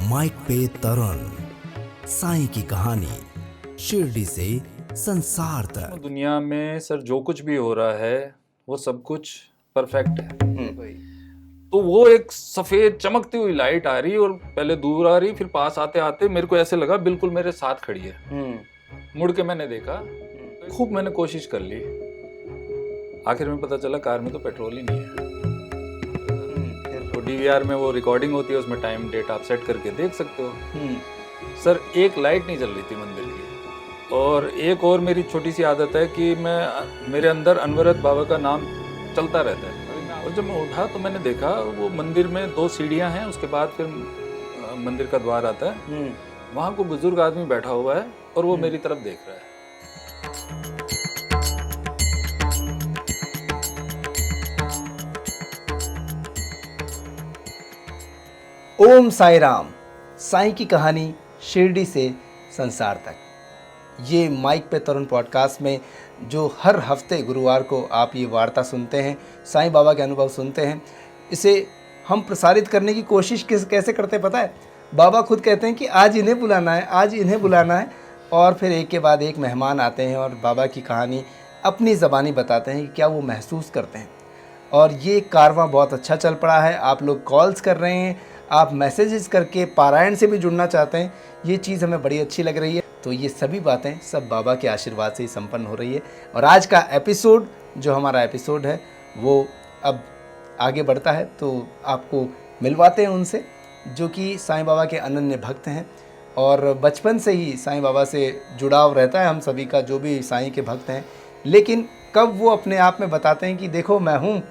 Mic pe तरुण, साईं की कहानी, शिरडी से संसार तक। दुनिया में सर जो कुछ भी हो रहा है वो सब कुछ परफेक्ट है। तो वो एक सफेद चमकती हुई लाइट आ रही और पहले दूर आ रही, फिर पास आते आते मेरे को ऐसे लगा बिल्कुल मेरे साथ खड़ी है। मुड़ के मैंने देखा, खूब मैंने कोशिश कर ली, आखिर में पता चला कार में तो पेट्रोल ही नहीं है। तो डीवीआर में वो रिकॉर्डिंग होती है, उसमें टाइम डेट आप सेट करके देख सकते हो। सर एक लाइट नहीं जल रही थी मंदिर की। और एक और मेरी छोटी सी आदत है कि मेरे अंदर अनवरत बाबा का नाम चलता रहता है। और जब मैं उठा तो मैंने देखा वो मंदिर में 2 सीढ़ियां हैं, उसके बाद फिर मंदिर का द्वार आता है। वहां को बुजुर्ग आदमी बैठा हुआ है और वो मेरी तरफ देख रहा है। ओम साई राम। साईं की कहानी, शिरडी से संसार तक। ये माइक पे तरुण पॉडकास्ट में जो हर हफ्ते गुरुवार को आप ये वार्ता सुनते हैं, साईं बाबा के अनुभव सुनते हैं, इसे हम प्रसारित करने की कोशिश कैसे करते हैं पता है? बाबा खुद कहते हैं कि आज इन्हें बुलाना है, आज इन्हें बुलाना है, और फिर एक के बाद एक मेहमान आते हैं और बाबा की कहानी अपनी ज़बानी बताते हैं कि क्या वो महसूस करते हैं। और ये कारवां बहुत अच्छा चल पड़ा है। आप लोग कॉल्स कर रहे हैं, आप मैसेजेस करके पारायण से भी जुड़ना चाहते हैं, ये चीज़ हमें बड़ी अच्छी लग रही है। तो ये सभी बातें सब बाबा के आशीर्वाद से ही संपन्न हो रही है। और आज का एपिसोड, जो हमारा एपिसोड है, वो अब आगे बढ़ता है, तो आपको मिलवाते हैं उनसे जो कि साईं बाबा के अनन्य भक्त हैं। और बचपन से ही साईं बाबा से जुड़ाव रहता है हम सभी का, जो भी साईं के भक्त हैं। लेकिन कब वो अपने आप में बताते हैं कि देखो मैं हूँ,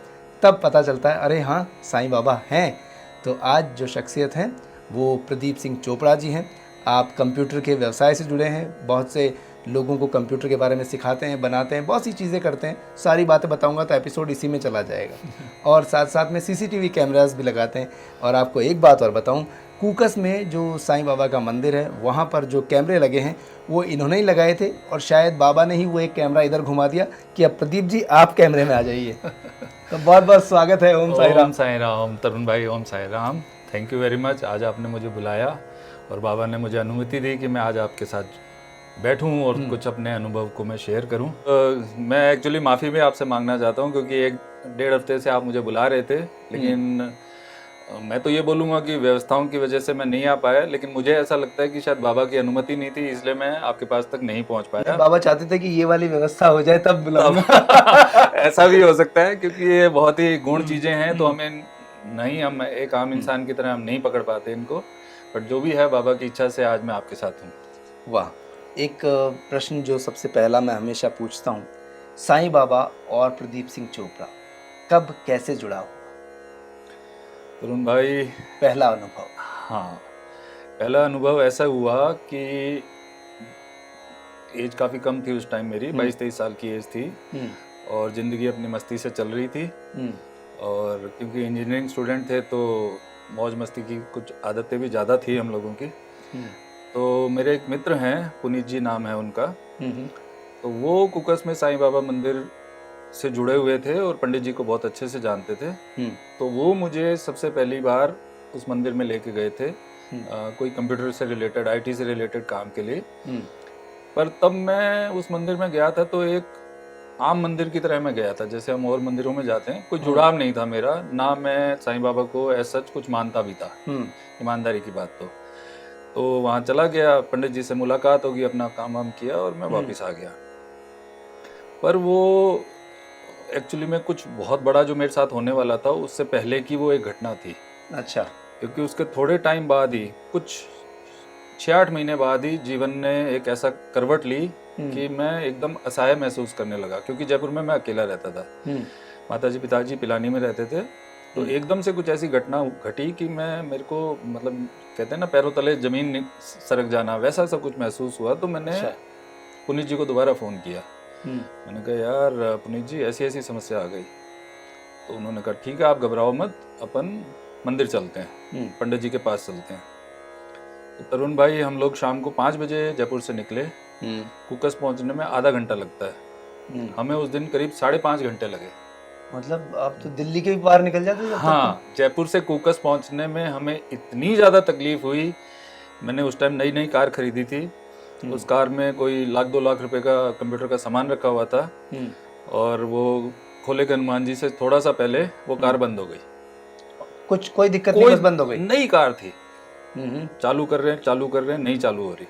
तब पता चलता है अरे हाँ साईं बाबा हैं। तो आज जो शख्सियत हैं वो प्रदीप सिंह चोपड़ा जी हैं। आप कंप्यूटर के व्यवसाय से जुड़े हैं, बहुत से लोगों को कंप्यूटर के बारे में सिखाते हैं, बनाते हैं, बहुत सी चीज़ें करते हैं। सारी बातें बताऊंगा तो एपिसोड इसी में चला जाएगा। और साथ साथ में सीसीटीवी कैमरास भी लगाते हैं। और आपको एक बात और बताऊं, कूकस में जो साईं बाबा का मंदिर है, वहाँ पर जो कैमरे लगे हैं वो इन्होंने ही लगाए थे, और शायद बाबा ने ही वो एक कैमरा इधर घुमा दिया कि अब प्रदीप जी आप कैमरे में आ जाइए। तो बहुत बहुत स्वागत है। ओम साई राम। ओम साई राम तरुण भाई, Om Sai Ram. Thank you very much. आज आपने मुझे बुलाया और बाबा ने मुझे अनुमति दी कि मैं आज आपके साथ बैठूं और कुछ अपने अनुभव को मैं शेयर करूं। मैं एक्चुअली माफ़ी भी आपसे मांगना चाहता हूं क्योंकि 1-1.5 हफ्ते से आप मुझे बुला रहे थे, लेकिन मैं तो ये बोलूँगा कि व्यवस्थाओं की वजह से मैं नहीं आ पाया। लेकिन मुझे ऐसा लगता है कि शायद बाबा की अनुमति नहीं थी, इसलिए मैं आपके पास तक नहीं पहुँच पाया। बाबा चाहते थे कि ये वाली व्यवस्था हो जाए तब बुलाऊंगा। ऐसा भी हो सकता है क्योंकि ये बहुत ही गौण चीज़ें हैं, तो हम एक आम इंसान की तरह हम नहीं पकड़ पाते इनको। बट जो भी है, बाबा की इच्छा से आज मैं आपके साथ हूँ। वाह। एक प्रश्न जो सबसे पहला मैं हमेशा पूछता हूँ, साईं बाबा और प्रदीप सिंह चोपड़ा कब कैसे जुड़ा हुआ? तरुण भाई, पहला अनुभव। हाँ, पहला अनुभव ऐसा हुआ कि एज काफ़ी कम थी उस टाइम, मेरी 22-23 साल की एज थी और ज़िंदगी अपनी मस्ती से चल रही थी। और क्योंकि इंजीनियरिंग स्टूडेंट थे तो मौज मस्ती की कुछ आदतें भी ज़्यादा थी हम लोगों की। तो मेरे एक मित्र हैं, पुनीत जी नाम है उनका। तो वो कुकस में साईं बाबा मंदिर से जुड़े हुए थे और पंडित जी को बहुत अच्छे से जानते थे। तो वो मुझे सबसे पहली बार उस मंदिर में लेके गए थे, कोई कंप्यूटर से रिलेटेड, आईटी से रिलेटेड काम के लिए। पर तब मैं उस मंदिर में गया था तो एक आम मंदिर की तरह मैं गया था, जैसे हम और मंदिरों में जाते हैं। कोई जुड़ाव नहीं था मेरा, ना मैं साईं बाबा को ऐसा कुछ मानता भी था, ईमानदारी की बात। तो वहाँ चला गया, पंडित जी से मुलाकात होगी, अपना काम वाम किया और मैं वापस आ गया। पर वो एक्चुअली में कुछ बहुत बड़ा जो मेरे साथ होने वाला था उससे पहले की वो एक घटना थी। अच्छा। क्योंकि उसके थोड़े टाइम बाद ही, कुछ 6-8 महीने बाद ही, जीवन ने एक ऐसा करवट ली कि मैं एकदम असहाय महसूस करने लगा। क्योंकि जयपुर में मैं अकेला रहता था, माताजी पिताजी पिलानी में रहते थे। तो एकदम से कुछ ऐसी घटना घटी कि मेरे को मतलब कहते हैं ना, पैरों तले जमीन सरक जाना, वैसा सब कुछ महसूस हुआ। तो मैंने पुनीत जी को दोबारा फ़ोन किया। मैंने कहा यार पुनीत जी, ऐसी ऐसी समस्या आ गई। तो उन्होंने कहा ठीक है, आप घबराओ मत, अपन मंदिर चलते हैं, पंडित जी के पास चलते हैं। तो तरुण भाई, हम लोग शाम को 5 बजे जयपुर से निकले। कुकस पहुंचने में आधा घंटा लगता है, हमें उस दिन करीब 5.5 घंटे लगे। मतलब आप तो दिल्ली के भी बाहर निकल जाते जब तक हाँ, जयपुर से कूकस पहुंचने में हमें इतनी ज़्यादा तकलीफ हुई। मैंने उस टाइम नई नई कार खरीदी थी। उस कार में कोई 1-2 लाख रुपए का कंप्यूटर का सामान रखा हुआ था, और वो खोले के हनुमान जी से थोड़ा सा पहले वो कार बंद हो गई। कुछ कोई दिक्कत नहीं, बस बंद हो गई। नई कार थी, चालू कर रहे हैं, नहीं चालू हो रही।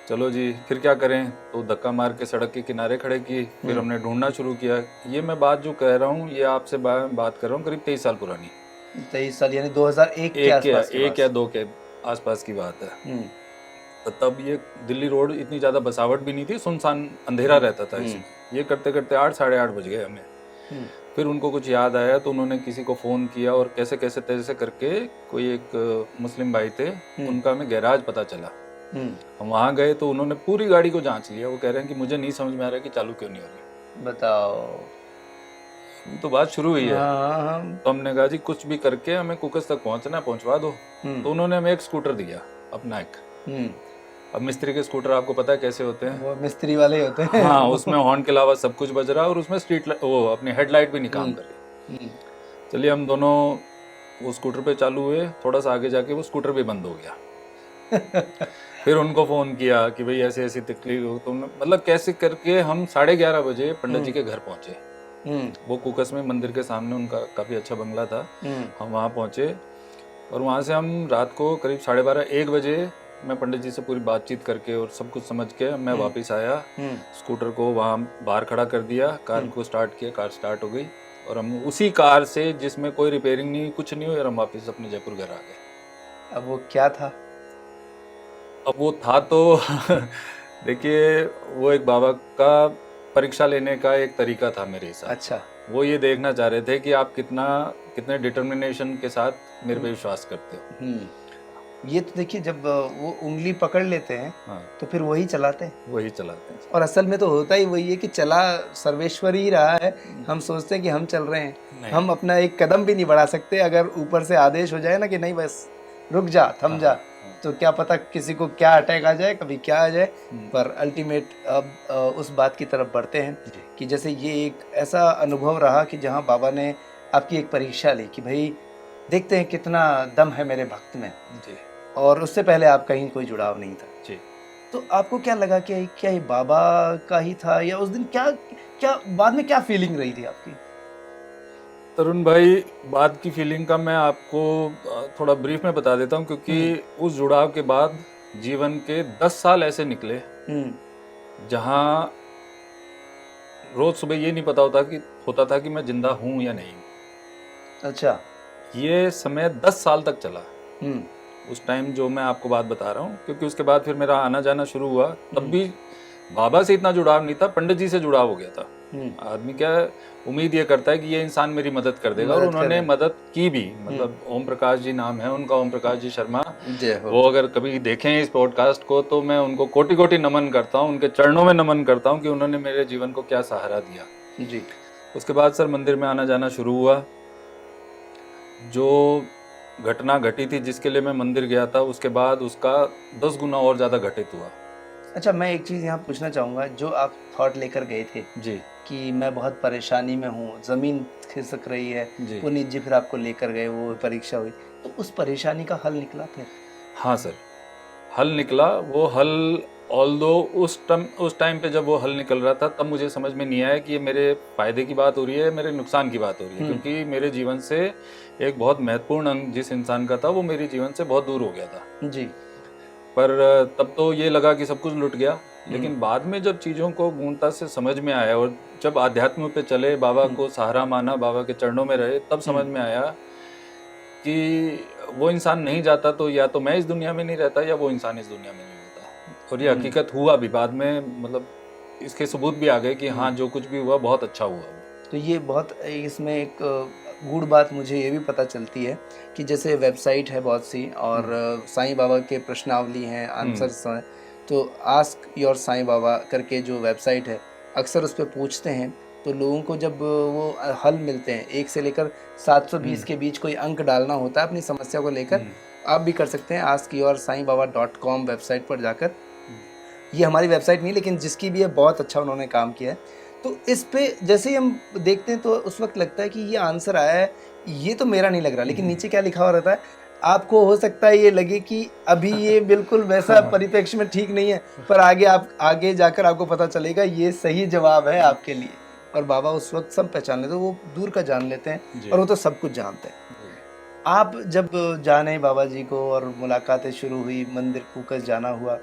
चलो जी, फिर क्या करें, तो धक्का मार के सड़क के किनारे खड़े की। फिर हमने ढूंढना शुरू किया। ये मैं बात जो कह रहा हूँ, ये आपसे बात कर रहा हूँ करीब 23 साल पुरानी। 23 साल यानी 2001 के आसपास की एक या दो के आसपास की बात है। तो तब ये दिल्ली रोड इतनी ज्यादा बसावट भी नहीं थी, सुनसान अंधेरा रहता था इसमें। ये करते करते 8 साढ़े 8 बज गए हमें। फिर उनको कुछ याद आया तो उन्होंने किसी को फ़ोन किया, और कैसे कैसे तैसे करके कोई एक मुस्लिम भाई थे, उनका हमें गैराज पता चला। हम वहाँ गए तो उन्होंने पूरी गाड़ी को जांच लिया। वो कह रहे हैं कि मुझे नहीं समझ में आ रहा है कि चालू क्यों नहीं हो रही। बताओ, तो बात शुरू हुई है। हाँ। तो हमने कहा जी कुछ भी करके हमें कुकस तक पहुँचना, पहुँचवा दो। तो उन्होंने हमें एक स्कूटर दिया अपना एक। अब मिस्त्री के स्कूटर आपको पता है कैसे होते हैं, वो मिस्त्री वाले होते हैं। हाँ, उसमें हॉर्न के अलावा सब कुछ बज रहा है, और उसमें वो अपनी हेडलाइट भी नहीं काम कर रही। चलिए हम दोनों वो स्कूटर पे चालू हुए। थोड़ा सा आगे जाके वो स्कूटर भी बंद हो गया। फिर उनको फोन किया कि भाई ऐसे ऐसी तकलीफ हो। तो मतलब कैसे करके हम 11:30 बजे पंडित जी के घर पहुंचे। वो कुकस में मंदिर के सामने उनका काफी अच्छा बंगला था। हम वहाँ पहुंचे, और वहाँ से हम रात को करीब 12:30-1 बजे मैं पंडित जी से पूरी बातचीत करके और सब कुछ समझ के मैं वापस आया। स्कूटर को वहाँ बाहर खड़ा कर दिया, कार को स्टार्ट किया, कार स्टार्ट हो गई, और हम उसी कार से, जिसमें कोई रिपेयरिंग नहीं, कुछ नहीं हुई, और हम वापस अपने जयपुर घर आ गए। अब वो क्या था? अब वो था तो देखिए, वो एक बाबा का परीक्षा लेने का एक तरीका था मेरे हिसाब। अच्छा। वो ये देखना चाह रहे थे कि आप कितने डिटर्मिनेशन के साथ मेरे पे विश्वास करते हो। ये तो देखिए, जब वो उंगली पकड़ लेते हैं, हाँ, तो फिर वही चलाते हैं। वही चलाते हैं। और असल में तो होता ही वही है कि चला सर्वेश्वर ही रहा है। हम सोचते हैं कि हम चल रहे हैं, हम अपना एक कदम भी नहीं बढ़ा सकते। अगर ऊपर से आदेश हो जाए ना कि नहीं बस रुक जा, थम जा, तो क्या पता किसी को क्या अटैक आ जाए, कभी क्या आ जाए। पर अल्टीमेट अब उस बात की तरफ बढ़ते हैं कि जैसे ये एक ऐसा अनुभव रहा कि जहाँ बाबा ने आपकी एक परीक्षा ली कि भाई देखते हैं कितना दम है मेरे भक्त में जी। और उससे पहले आपका ही कोई जुड़ाव नहीं था जी। तो आपको क्या लगा कि क्या ये बाबा का ही था, या उस दिन क्या क्या बाद में क्या फीलिंग रही थी आपकी? तरुण भाई, बाद की फीलिंग का मैं आपको थोड़ा ब्रीफ में बता देता हूँ, क्योंकि उस जुड़ाव के बाद जीवन के 10 साल ऐसे निकले जहाँ रोज सुबह ये नहीं पता होता था कि मैं जिंदा हूँ या नहीं। अच्छा। ये समय 10 साल तक चला। उस टाइम जो मैं आपको बात बता रहा हूँ, क्योंकि उसके बाद फिर मेरा आना जाना शुरू हुआ। तब भी बाबा से इतना जुड़ाव नहीं था, पंडित जी से जुड़ाव हो गया था। आदमी क्या उम्मीद ये करता है कि ये इंसान मेरी मदद कर देगा, और उन्होंने मदद की भी। मतलब ओम प्रकाश जी नाम है उनका, ओम प्रकाश जी शर्मा। वो अगर कभी देखें इस पॉडकास्ट को तो मैं उनको कोटि कोटि नमन करता हूँ, उनके चरणों में नमन करता हूँ कि उन्होंने मेरे जीवन को क्या सहारा दिया। जी। उसके बाद सर मंदिर में आना जाना शुरू हुआ। जो घटना घटी थी जिसके लिए मैं मंदिर गया था, उसके बाद उसका 10 गुना और ज्यादा घटित हुआ। अच्छा, मैं एक चीज़ यहाँ पूछना चाहूँगा, जो आप थॉट लेकर गए थे जी कि मैं बहुत परेशानी में हूँ, ज़मीन खिसक रही है, पुनीत जी फिर आपको लेकर गए, वो परीक्षा हुई, तो उस परेशानी का हल निकला फिर? हाँ सर, हल निकला। वो हल ऑल्दो उस टाइम पे जब वो हल निकल रहा था, तब मुझे समझ में नहीं आया कि ये मेरे फायदे की बात हो रही है, मेरे नुकसान की बात हो रही है। क्योंकि मेरे जीवन से एक बहुत महत्वपूर्ण अंग जिस इंसान का था, वो मेरे जीवन से बहुत दूर हो गया था। जी। पर तब तो ये लगा कि सब कुछ लुट गया। लेकिन बाद में जब चीज़ों को गूढ़ता से समझ में आया, और जब आध्यात्म पे चले, बाबा को सहारा माना, बाबा के चरणों में रहे, तब समझ में आया कि वो इंसान नहीं जाता तो या तो मैं इस दुनिया में नहीं रहता, या वो इंसान इस दुनिया में नहीं होता। और ये हकीकत हुआ भी बाद में। मतलब इसके सबूत भी आ गए कि हाँ, जो कुछ भी हुआ बहुत अच्छा हुआ। तो ये बहुत, इसमें एक गूढ़ बात मुझे ये भी पता चलती है कि जैसे वेबसाइट है बहुत सी, और साईं बाबा के प्रश्नावली हैं, आंसर्स हैं, तो आस्क योर साईं बाबा करके जो वेबसाइट है, अक्सर उस पर पूछते हैं तो लोगों को जब वो हल मिलते हैं, 1 से लेकर 720 के बीच कोई अंक डालना होता है अपनी समस्या को लेकर, आप भी कर सकते हैं askyoursainbaba.com वेबसाइट पर जाकर। ये हमारी वेबसाइट नहीं, लेकिन जिसकी भी है बहुत अच्छा उन्होंने काम किया है। तो इस पे जैसे ही हम देखते हैं तो उस वक्त लगता है कि ये आंसर आया है, ये तो मेरा नहीं लग रहा, लेकिन नीचे क्या लिखा हुआ रहता है, आपको हो सकता है ये लगे कि अभी ये बिल्कुल वैसा परिप्रेक्ष्य में ठीक नहीं है, पर आगे जाकर आपको पता चलेगा ये सही जवाब है आपके लिए। और बाबा उस वक्त सब पहचान लेते हैं, वो दूर का जान लेते हैं और वो तो सब कुछ जानते हैं। आप जब जाने बाबा जी को और मुलाकातें शुरू हुई, मंदिर कूकस जाना हुआ,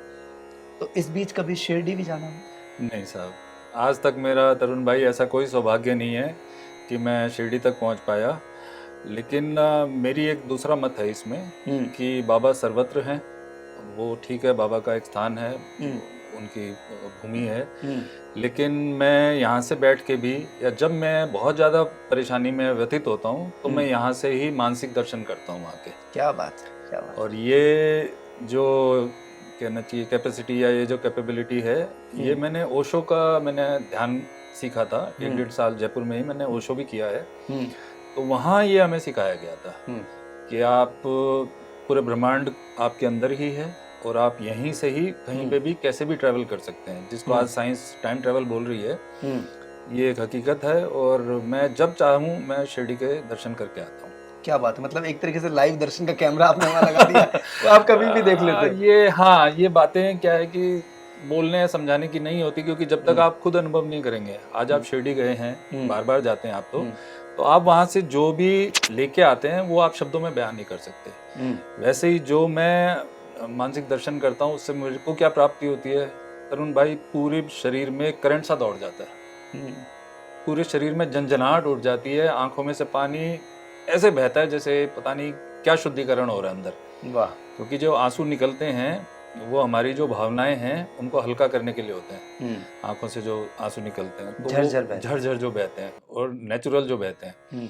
तो इस बीच कभी शिरडी भी जाना हुआ? नहीं साहब, आज तक मेरा तरुण भाई ऐसा कोई सौभाग्य नहीं है कि मैं शिरडी तक पहुंच पाया। लेकिन मेरी एक दूसरा मत है इसमें कि बाबा सर्वत्र हैं, वो ठीक है, बाबा का एक स्थान है, उनकी भूमि है। लेकिन मैं यहाँ से बैठ के भी, या जब मैं बहुत ज़्यादा परेशानी में व्यतीत होता हूँ तो मैं यहाँ से ही मानसिक दर्शन करता हूँ वहाँ के। क्या बात है, क्या बात। और ये जो कहना चाहिए कैपेसिटी या ये जो कैपेबिलिटी है, ये मैंने ओशो का ध्यान सीखा था 1-1.5 साल जयपुर में ही मैंने ओशो भी किया है। तो वहाँ ये हमें सिखाया गया था कि आप पूरे ब्रह्मांड आपके अंदर ही है और आप यहीं से ही कहीं पे भी कैसे भी ट्रैवल कर सकते हैं, जिसको आज साइंस टाइम ट्रैवल बोल रही है। ये एक हकीकत है और मैं जब चाहूँ मैं शिरडी के दर्शन करके आता हूँ। क्या बात है, मतलब एक तरीके से लाइव दर्शन का कैमरा आपने वहाँ लगा दिया तो आप कभी भी देख लेते हैं। ये बातें क्या है कि बोलने या समझाने की नहीं होती, क्योंकि जब तक आप खुद अनुभव नहीं करेंगे। आज आप शिरडी गए हैं, बार बार जाते हैं आप, तो आप वहाँ से जो भी लेके आते हैं वो आप शब्दों में बयान नहीं कर सकते। वैसे ही जो मैं मानसिक दर्शन करता हूँ उससे मेरे को क्या प्राप्ति होती है तरुण भाई, पूरे शरीर में करंट सा दौड़ जाता है, पूरे शरीर में झंझनाहट उठ जाती है, आंखों में से पानी ऐसे बहता है जैसे पता नहीं क्या शुद्धिकरण हो रहा है अंदर। वाह। क्योंकि जो आंसू निकलते हैं वो हमारी जो भावनाएं हैं उनको हल्का करने के लिए होते हैं। आंखों से जो आंसू निकलते हैं तो झरझर जो बहते हैं और नेचुरल जो बहते हैं।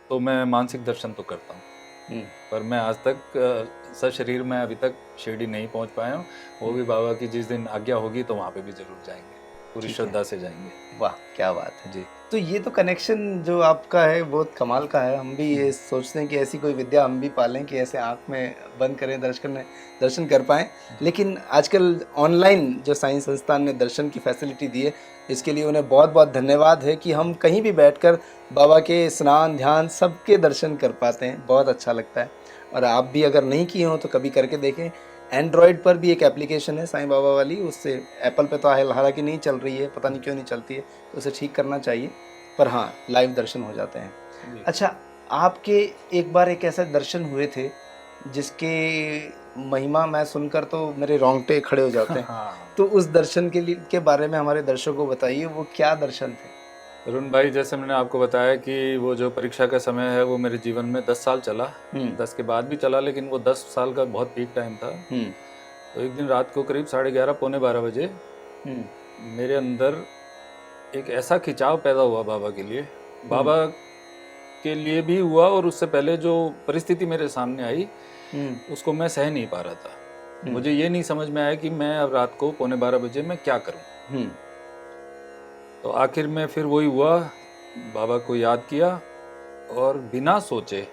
तो मैं मानसिक दर्शन तो करता हूँ, पर मैं आज तक सशरीर में अभी तक शिरडी नहीं पहुँच पाया हूँ। वो भी बाबा की जिस दिन आज्ञा होगी तो वहाँ पे भी जरूर जाएंगे, पूरी श्रद्धा से जाएंगे। वाह, क्या बात है जी। तो ये तो कनेक्शन जो आपका है बहुत कमाल का है। हम भी ये सोचते हैं कि ऐसी कोई विद्या हम भी पालें कि ऐसे आंख में बंद करें, दर्शन कर पाएं। लेकिन आजकल ऑनलाइन जो साइंस संस्थान ने दर्शन की फैसिलिटी दी है, इसके लिए उन्हें बहुत बहुत धन्यवाद है कि हम कहीं भी बैठकर बाबा के स्नान ध्यान सबके दर्शन कर पाते हैं। बहुत अच्छा लगता है। और आप भी अगर नहीं किए हो तो कभी करके देखें। एंड्रॉयड पर भी एक एप्लीकेशन है साईं बाबा वाली, उससे एप्पल पे तो हालांकि नहीं चल रही है, पता नहीं क्यों नहीं चलती है, तो उसे ठीक करना चाहिए। पर हाँ, लाइव दर्शन हो जाते हैं। अच्छा, आपके एक बार एक ऐसे दर्शन हुए थे जिसके महिमा मैं सुनकर तो मेरे रोंगटे खड़े हो जाते हैं। तो उस दर्शन के बारे में हमारे दर्शकों को बताइए, वो क्या दर्शन थे? अरुण भाई, जैसे मैंने आपको बताया कि वो जो परीक्षा का समय है वो मेरे जीवन में 10 साल चला, 10 के बाद भी चला, लेकिन वो 10 साल का बहुत पीक टाइम था। तो एक दिन रात को करीब 11:30 पौने 12 बजे मेरे अंदर एक ऐसा खिंचाव पैदा हुआ बाबा के लिए, बाबा के लिए भी हुआ, और उससे पहले जो परिस्थिति मेरे सामने आई उसको मैं सह नहीं पा रहा था। मुझे ये नहीं समझ में आया कि मैं अब रात को पौने 12 बजे मैं क्या करूं। तो आखिर में फिर वही हुआ, बाबा को याद किया और बिना सोचे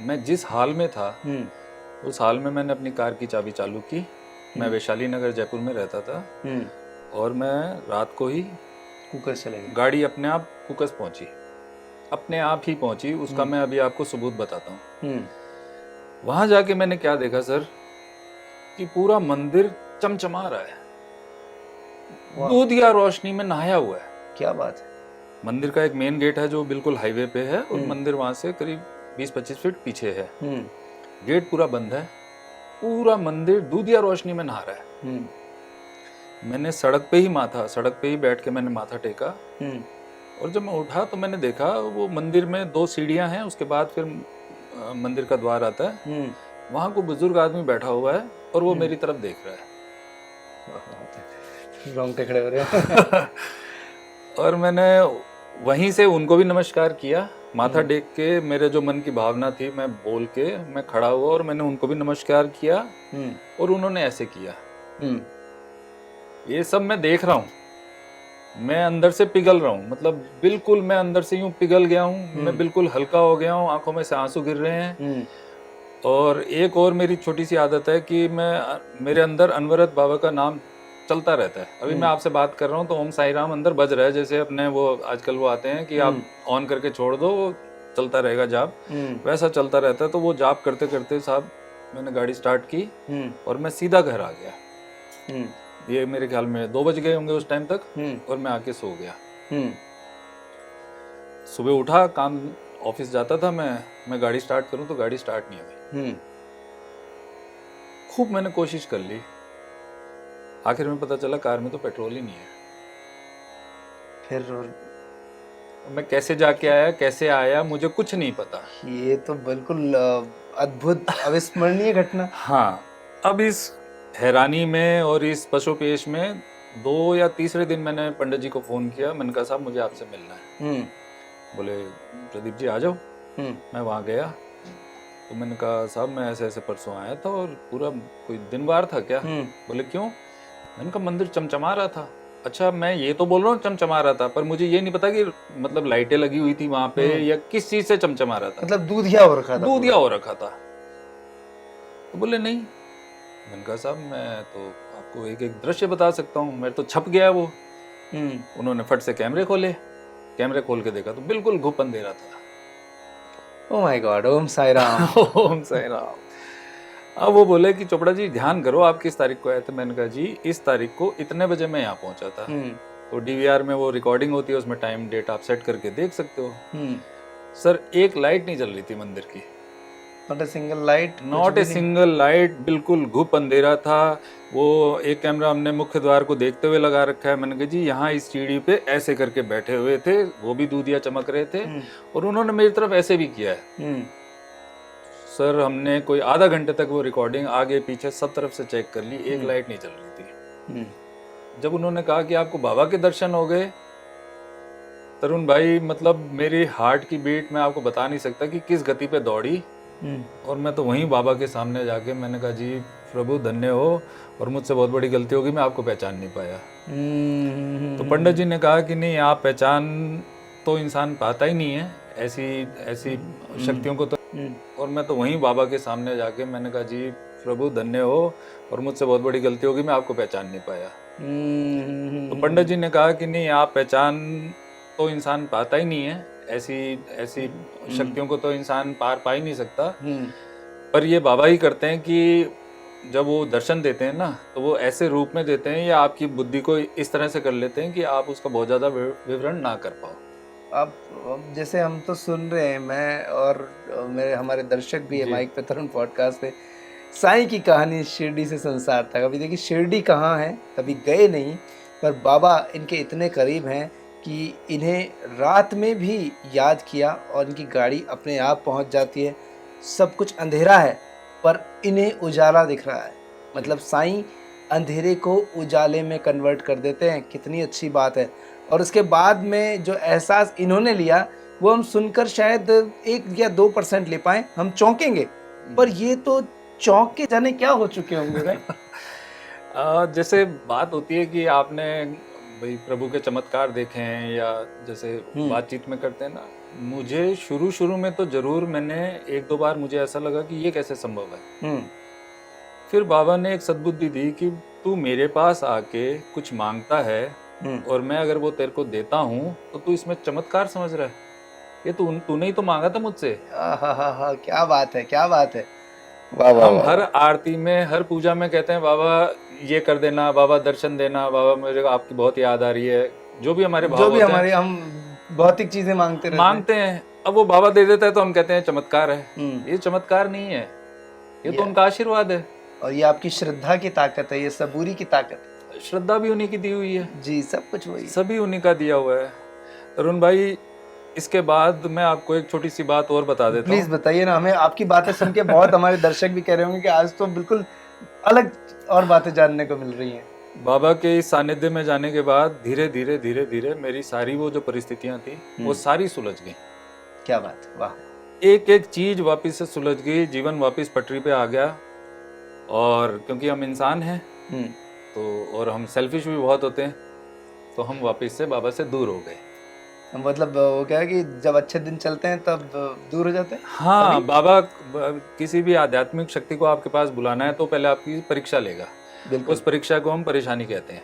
मैं जिस हाल में था उस हाल में मैंने अपनी कार की चाबी चालू की। मैं वैशाली नगर जयपुर में रहता था और मैं रात को ही कुकस चले गए। गाड़ी अपने आप कुकस पहुंची, अपने आप ही पहुंची। उसका मैं अभी आपको सबूत बताता हूँ। वहां जाके मैंने क्या देखा सर, कि पूरा मंदिर चमचमा रहा है, दूध या रोशनी में नहाया हुआ है। क्या बात है। मंदिर का एक मेन गेट है जो बिल्कुल हाईवे पे है और मंदिर वहां से करीब 20-25 फीट पीछे है। गेट पूरा बंद है, पूरा मंदिर दूध या रोशनी में नहा रहा है। मैंने सड़क पे ही बैठ के मैंने माथा टेका और जब मैं उठा तो मैंने देखा वो मंदिर में 2 सीढ़ियां हैं, उसके बाद फिर मंदिर का द्वार आता है। वहां को बुजुर्ग आदमी बैठा हुआ है और वो मेरी तरफ देख रहा है। रोंगटे खड़े हो रहे हैं। और मैंने वहीं से उनको भी नमस्कार किया, माथा टेक के। मेरे जो मन की भावना थी मैं बोल के मैं खड़ा हुआ और मैंने उनको भी नमस्कार किया और उन्होंने ऐसे किया। ये सब मैं देख रहा हूँ, मैं अंदर से पिघल रहा हूँ, मतलब बिल्कुल मैं अंदर से यूं पिघल गया हूँ। मैं बिल्कुल हल्का हो गया हूँ, आंखों में से आंसू गिर रहे हैं। और एक और मेरी छोटी सी आदत है कि मेरे अंदर अनवरत बाबा का नाम चलता रहता है। अभी मैं आपसे बात कर रहा हूँ तो ओम साई राम अंदर बज रहा है, जैसे अपने वो आजकल वो आते हैं कि आप ऑन करके छोड़ दो वो चलता रहेगा जाप, वैसा चलता रहता है। तो वो जाप करते करते साहब मैंने गाड़ी स्टार्ट की और मैं सीधा घर आ गया। ये मेरे ख्याल में 2 बज गए होंगे उस टाइम तक, और मैं आके सो गया। सुबह उठा, काम ऑफिस जाता था मैं गाड़ी स्टार्ट करूं तो गाड़ी स्टार्ट नहीं हुई। खूब मैंने कोशिश कर ली, आखिर में पता चला कार में तो पेट्रोल ही नहीं है। फिर मैं कैसे जाके आया, कैसे आया, मुझे कुछ नहीं पता। ये तो बिल्कुल अद्भुत अविस्मरणीय घटना। हाँ, अब इस हैरानी में और इस पशुपेश में 2 या तीसरे दिन मैंने पंडित जी को फोन किया। मैंने कहा साहब मुझे आपसे मिलना है। बोले प्रदीप जी आ जाओ। मैं वहाँ गया तो मैंने कहा साहब मैं ऐसे ऐसे परसों आया था और पूरा कोई दिन बार था क्या? बोले क्यों? मैंने कहा मंदिर चमचमा रहा था। अच्छा, मैं ये तो बोल रहा हूँ चमचमा रहा था, पर मुझे ये नहीं पता कि मतलब लाइटें लगी हुई थी वहां पे या किस चीज से चमचमा रहा था। मतलब दूधिया हो रखा था? दूधिया हो रखा था। तो बोले नहीं। मैंने कहा साहब मैं तो आपको एक एक दृश्य बता सकता हूँ, मेरे तो छप गया वो। उन्होंने फट से कैमरे खोले, कैमरे खोल के देखा तो बिल्कुल घुप अंधेरा था। ओह माय गॉड, ओम साई राम। ओम साई राम। अब वो बोले कि चोपड़ा जी ध्यान करो आप किस तारीख को आए थे। मैंने कहा जी इस तारीख को इतने बजे मैं यहाँ पहुंचा था। तो डीवीआर में वो रिकॉर्डिंग होती है, उसमें टाइम डेट आप सेट करके देख सकते हो। सर एक लाइट नहीं जल रही थी मंदिर की, not a single light, not a single light, बिल्कुल घुप अंधेरा था। वो एक कैमरा हमने मुख्य द्वार को देखते हुए लगा रखा है। मैंने कहा जी यहाँ इस सीढ़ी पे ऐसे करके बैठे हुए थे, वो भी दूधिया चमक रहे थे और उन्होंने मेरी तरफ ऐसे भी किया है। सर हमने कोई आधा घंटे तक वो रिकॉर्डिंग आगे पीछे सब तरफ से चेक कर ली, एक लाइट नहीं चल रही थी। जब उन्होंने कहा कि आपको बाबा के दर्शन हो गए, तरुण भाई मतलब मेरी हार्ट की बीट मैं आपको बता नहीं सकता कि किस गति पे दौड़ी। और मैं तो वहीं बाबा के सामने जाके मैंने कहा जी प्रभु धन्य हो और मुझसे बहुत बड़ी गलती होगी, मैं आपको पहचान नहीं पाया। तो पंडित जी ने कहा कि नहीं आप पहचान तो इंसान पाता ही नहीं है ऐसी शक्तियों को तो। और मैं तो वहीं बाबा के सामने जाके मैंने कहा जी प्रभु धन्य हो और मुझसे बहुत बड़ी गलती होगी, मैं आपको पहचान नहीं पाया। तो पंडित जी ने कहा कि नहीं आप पहचान तो इंसान पाता ही नहीं है, ऐसी शक्तियों को तो इंसान पार पा ही नहीं सकता। पर ये बाबा ही करते हैं कि जब वो दर्शन देते हैं ना तो वो ऐसे रूप में देते हैं या आपकी बुद्धि को इस तरह से कर लेते हैं कि आप उसका बहुत ज्यादा विवरण ना कर पाओ। अब जैसे हम तो सुन रहे हैं, मैं और मेरे हमारे दर्शक भी है माइक पे तरुण पॉडकास्ट पे, साईं की कहानी शिरडी से संसार तक। अभी देखिए शिरडी कहाँ है, कभी गए नहीं, पर बाबा इनके इतने करीब हैं कि इन्हें रात में भी याद किया और इनकी गाड़ी अपने आप पहुंच जाती है। सब कुछ अंधेरा है पर इन्हें उजाला दिख रहा है। मतलब साईं अंधेरे को उजाले में कन्वर्ट कर देते हैं, कितनी अच्छी बात है। और उसके बाद में जो एहसास इन्होंने लिया वो हम सुनकर शायद 1 या 2% ले पाए, हम चौंकेंगे, पर ये तो चौंक के जाने क्या हो चुके होंगे। जैसे बात होती है कि आपने भाई प्रभु के चमत्कार देखे हैं या जैसे बातचीत में करते हैं ना, मुझे शुरू में तो जरूर मैंने 1-2 बार मुझे ऐसा लगा कि ये कैसे संभव है। फिर बाबा ने एक सद्बुद्धि दी कि तू मेरे पास आके कुछ मांगता है और मैं अगर वो तेरे को देता हूँ तो तू इसमें चमत्कार समझ रहा है, ये तूने ही तो मांगा था मुझसे। क्या बात है, क्या बात है। हम हर आरती में हर पूजा में कहते हैं बाबा ये कर देना, बाबा दर्शन देना, बाबा मुझे आपकी बहुत याद आ रही है, जो भी हमारे भाव होते हैं, हम भौतिक चीजें मांगते हैं। अब वो बाबा दे देता है तो हम कहते हैं चमत्कार है। ये चमत्कार नहीं है, ये तो उनका आशीर्वाद है और ये आपकी श्रद्धा की ताकत है, ये सबूरी की ताकत है। श्रद्धा भी उन्हीं की दी हुई है जी, सब कुछ वही, सभी उन्हीं का दिया हुआ है। अरुण भाई इसके बाद मैं आपको एक छोटी सी बात और बता देता हूँ। प्लीज बताइए ना, हमें आपकी बातें सुन के बहुत हमारे दर्शक भी कह रहे होंगे कि आज तो बिल्कुल अलग और बातें जानने को मिल रही हैं। बाबा के इस सानिध्य में जाने के बाद धीरे धीरे मेरी सारी वो जो परिस्थितियां थी वो सारी सुलझ गई। क्या बात, वाह। एक एक चीज वापस से सुलझ गई, जीवन वापस पटरी पे आ गया। और क्योंकि हम इंसान हैं तो और हम सेल्फिश भी बहुत होते हैं, तो हम वापस से बाबा से दूर हो गए। मतलब वो क्या है कि जब अच्छे दिन चलते हैं तब दूर हो जाते हैं। हाँ, बाबा किसी भी आध्यात्मिक शक्ति को आपके पास बुलाना है तो पहले आपकी परीक्षा लेगा। बिल्कुल। उस परीक्षा को हम परेशानी कहते हैं।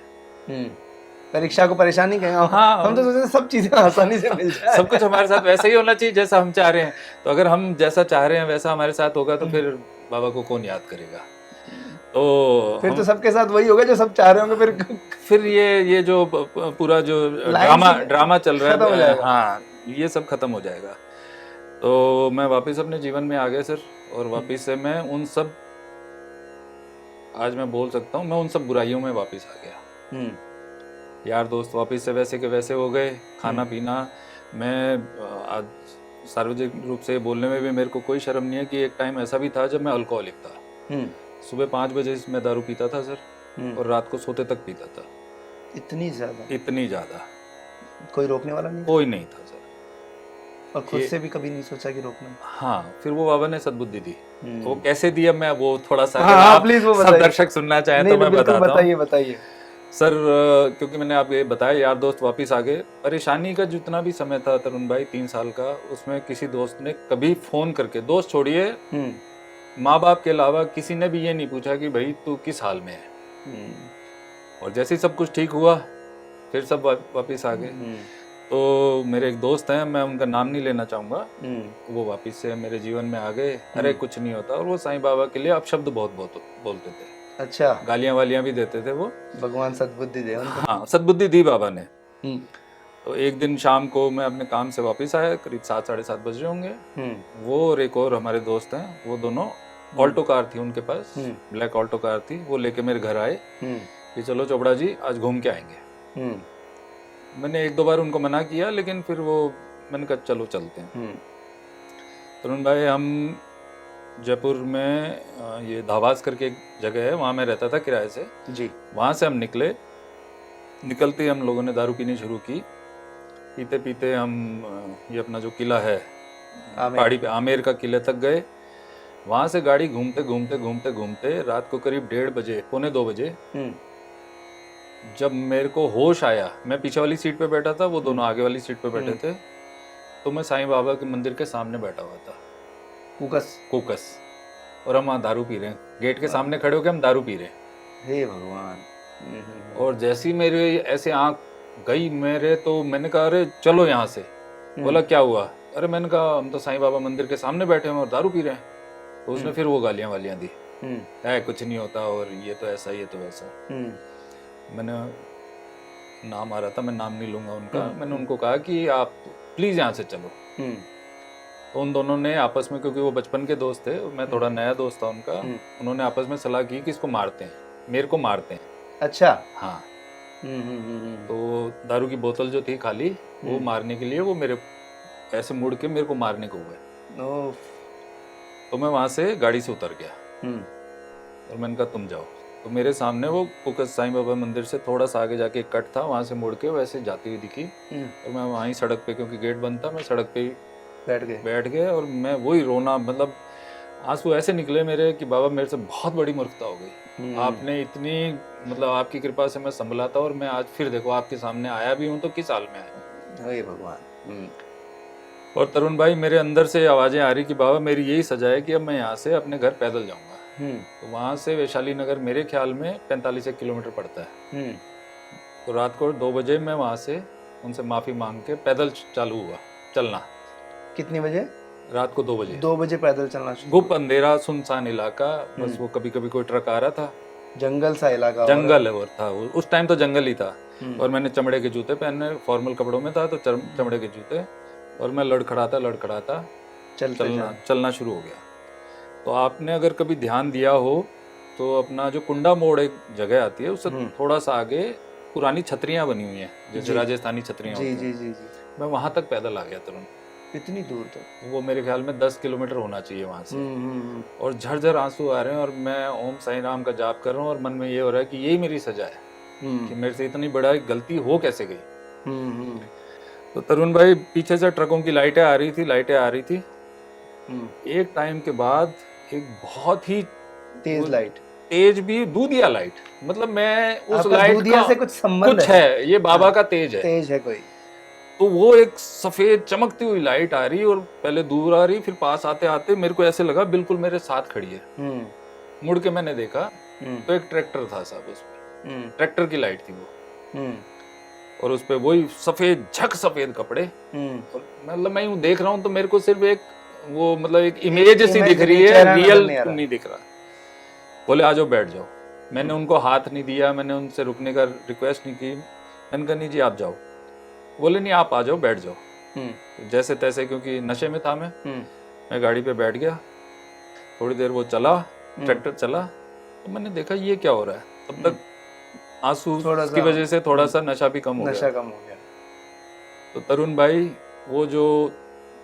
परीक्षा को परेशानी कहें? हाँ, हम तो सोचते हैं सब चीजें आसानी से मिल जाए। सब कुछ हमारे साथ वैसा ही होना चाहिए जैसा हम चाह रहे हैं। तो अगर हम जैसा चाह रहे हैं वैसा हमारे साथ होगा तो फिर बाबा को कौन याद करेगा। तो फिर तो सबके साथ वही होगा जो सब चाह रहे होंगे। फिर ये जो पूरा जो ड्रामा चल रहा है, हाँ, ये सब खत्म हो जाएगा। तो मैं वापस अपने जीवन में आ गया सर, और वापस से मैं उन सब, आज मैं बोल सकता हूँ, मैं उन सब बुराइयों में वापस आ गया। यार दोस्त वापस से वैसे के वैसे हो गए, खाना पीना। मैं आज सार्वजनिक रूप से बोलने में भी मेरे को कोई शर्म नहीं है कि एक टाइम ऐसा भी था जब मैं अल्कोहलिक था। सुबह 5 बजे मैं दारू पीता था सर, और रात को सोते तक पीता था। इतनी ज्यादा? कोई रोकने वाला नहीं? कोई नहीं था सर। और खुद से भी कभी नहीं सोचा कि रोकना? हाँ, फिर वो बाबा ने सद्बुद्धि दी। वो कैसे दी, अब मैं वो थोड़ा सा, आप प्लीज वो सब दर्शक सुनना चाहें तो मैं बताता हूँ। बताइए सर। क्योंकि मैंने आपको ये बताया, यार दोस्त वापस आ गए। परेशानी का जितना भी समय था तरुण भाई 3 साल का, उसमें किसी दोस्त ने कभी फोन करके, दोस्त छोड़िए, माँ बाप के अलावा किसी ने भी ये नहीं पूछा कि भाई तू किस हाल में है। और जैसे ही सब कुछ ठीक हुआ फिर सब वापस आ गए। तो मेरे एक दोस्त हैं, मैं उनका नाम नहीं लेना चाहूँगा, वो वापस से मेरे जीवन में आ गए। अरे कुछ नहीं होता। और वो साईं बाबा के लिए अपशब्द बहुत बोलते थे। अच्छा। गालियाँ वालियाँ भी देते थे वो। भगवान सद्बुद्धि दे उनको। हाँ, सद्बुद्धि दी बाबा ने। तो एक दिन शाम को मैं अपने काम से वापस आया, करीब 7 साढ़े 7 बजे होंगे। वो और एक और हमारे दोस्त हैं, वो दोनों, ऑल्टो कार थी उनके पास, ब्लैक ऑल्टो कार थी, वो लेके मेरे घर आए कि चलो चोपड़ा जी आज घूम के आएंगे। मैंने 1-2 बार उनको मना किया, लेकिन फिर मैंने कहा चलो चलते हैं। तरुण भाई, हम जयपुर में ये धावास करके एक जगह है, वहाँ मैं रहता था किराए से जी। वहाँ से हम निकलते ही हम लोगों ने दारू पीनी शुरू की। पीते पीते हम ये अपना जो किला है पहाड़ी पे, आमेर का किले तक गए। वहाँ से गाड़ी घूमते रात को करीब 1:30 बजे, 1:45-2 बजे, जब मेरे को होश आया, मैं पीछे वाली सीट पे बैठा था, वो दोनों आगे वाली सीट पे बैठे थे, तो मैं साईं बाबा के मंदिर के सामने बैठा हुआ था, कुकस, और हम वहाँ दारू पी रहे हैं। गेट के सामने खड़े होकर हम दारू पी रहे हैं। हे भगवान। और जैसी मेरे ऐसे आंख गई मेरे, तो मैंने कहा अरे चलो यहाँ से। बोला क्या हुआ? अरे मैंने कहा हम तो साईं बाबा मंदिर के सामने बैठे हैं और दारू पी रहे हैं। तो उसने फिर वो गालियाँ वालियाँ दी, है कुछ नहीं होता, और ये तो ऐसा, ये तो वैसा। मैंने नाम आ रहा था, मैं नाम नहीं लूंगा उनका। मैंने उनको कहा कि आप प्लीज यहाँ से चलो। तो उन दोनों ने आपस में, क्योंकि वो बचपन के दोस्त थे, मैं थोड़ा नया दोस्त था उनका, उन्होंने आपस में सलाह की कि इसको मारते हैं, मेरे को मारते हैं। अच्छा। हाँ। तो दारू की बोतल जो थी खाली, वो मारने के लिए वो मेरे ऐसे मुड़ के मेरे को मारने को हुए। तो मैं वहां से गाड़ी से उतर गया और मैंने कहा तुम जाओ। तो मेरे सामने वो कुकस साईं बाबा मंदिर से थोड़ा सा आगे जाके एक कट था, वहां से मुड़ के वैसे जाती हुई दिखी। और मैं वहीं सड़क पे, क्योंकि गेट बंद था, मैं सड़क पे बैठ गए और मैं वही रोना, मतलब आंसू ऐसे निकले मेरे कि बाबा मेरे से बहुत बड़ी मूर्खता हो गई। आपने इतनी, मतलब आपकी कृपा से मैं संभला था, और मैं आज फिर देखो आपके सामने आया भी हूँ तो किस हाल में आया। हे भगवान। और तरुण भाई, मेरे अंदर से आवाजें आ रही कि बाबा मेरी यही सजा है कि अब मैं यहाँ से अपने घर पैदल जाऊंगा। तो वहाँ से वैशाली नगर मेरे ख्याल में 45 किलोमीटर पड़ता है। तो रात को 2 बजे मैं वहाँ से उनसे माफी मांग के पैदल चालू हुआ चलना। कितने बजे? रात को 2 बजे। 2 बजे पैदल चलना। गुप अंधेरा, सुनसान इलाका, बस वो कभी कभी कोई ट्रक आ रहा था। जंगल सा इलाका, जंगल और था उस टाइम तो जंगल ही था। और मैंने चमड़े के जूते पहने, फॉर्मल कपड़ों में था, तो चमड़े के जूते, और मैं लड़खड़ाता चलना शुरू हो गया। तो आपने अगर कभी ध्यान दिया हो तो अपना जो कुंडा मोड़ एक जगह आती है, उससे थोड़ा सा आगे पुरानी छतरियां बनी हुई हैं, जैसे राजस्थानी छतरियां होती हैं। मैं वहां तक पैदल आ गया तुरंत। इतनी दूर तक? वो मेरे ख्याल में 10 किलोमीटर होना चाहिए वहां से। और झरझर आंसू आ रहे हैं, और मैं ओम साईं राम का जाप कर रहा हूँ, और मन में ये हो रहा है कि यही मेरी सजा है कि मेरे से इतनी बड़ा गलती हो कैसे गई। तो तरुण भाई, पीछे से ट्रकों की लाइटें आ रही थी। एक टाइम के बाद एक बहुत ही तेज भी दूधिया लाइट, मतलब मैं उस लाइट का से कुछ संबंध है, ये बाबा का तेज है कोई। तो वो एक सफेद चमकती हुई लाइट आ रही, और पहले दूर आ रही, फिर पास आते आते मेरे को ऐसे लगा बिल्कुल मेरे साथ खड़ी है। मुड़ के मैंने देखा तो एक ट्रैक्टर था साहब, उसमें ट्रैक्टर की लाइट थी वो, और उस पे वही सफेद झक सफेद कपड़े, और मतलब मैं यूं देख रहा हूँ तो मेरे को सिर्फ एक वो मतलब एक इमेज सी दिख रही है, रियल नहीं दिख रहा। बोले आ जाओ बैठ जाओ। मैंने उनको हाथ नहीं दिया, मैंने उनसे रुकने का रिक्वेस्ट नहीं की, मैंने कहा नहीं जी आप जाओ। बोले नहीं आप आ जाओ बैठ जाओ। जैसे तैसे, क्योंकि नशे में था मैं गाड़ी पे बैठ गया। थोड़ी देर वो चला, ट्रैक्टर चला, तो मैंने देखा ये क्या हो रहा है। तब तक आंसू की वजह से थोड़ा सा नशा भी कम हो गया। तो तरुण भाई वो जो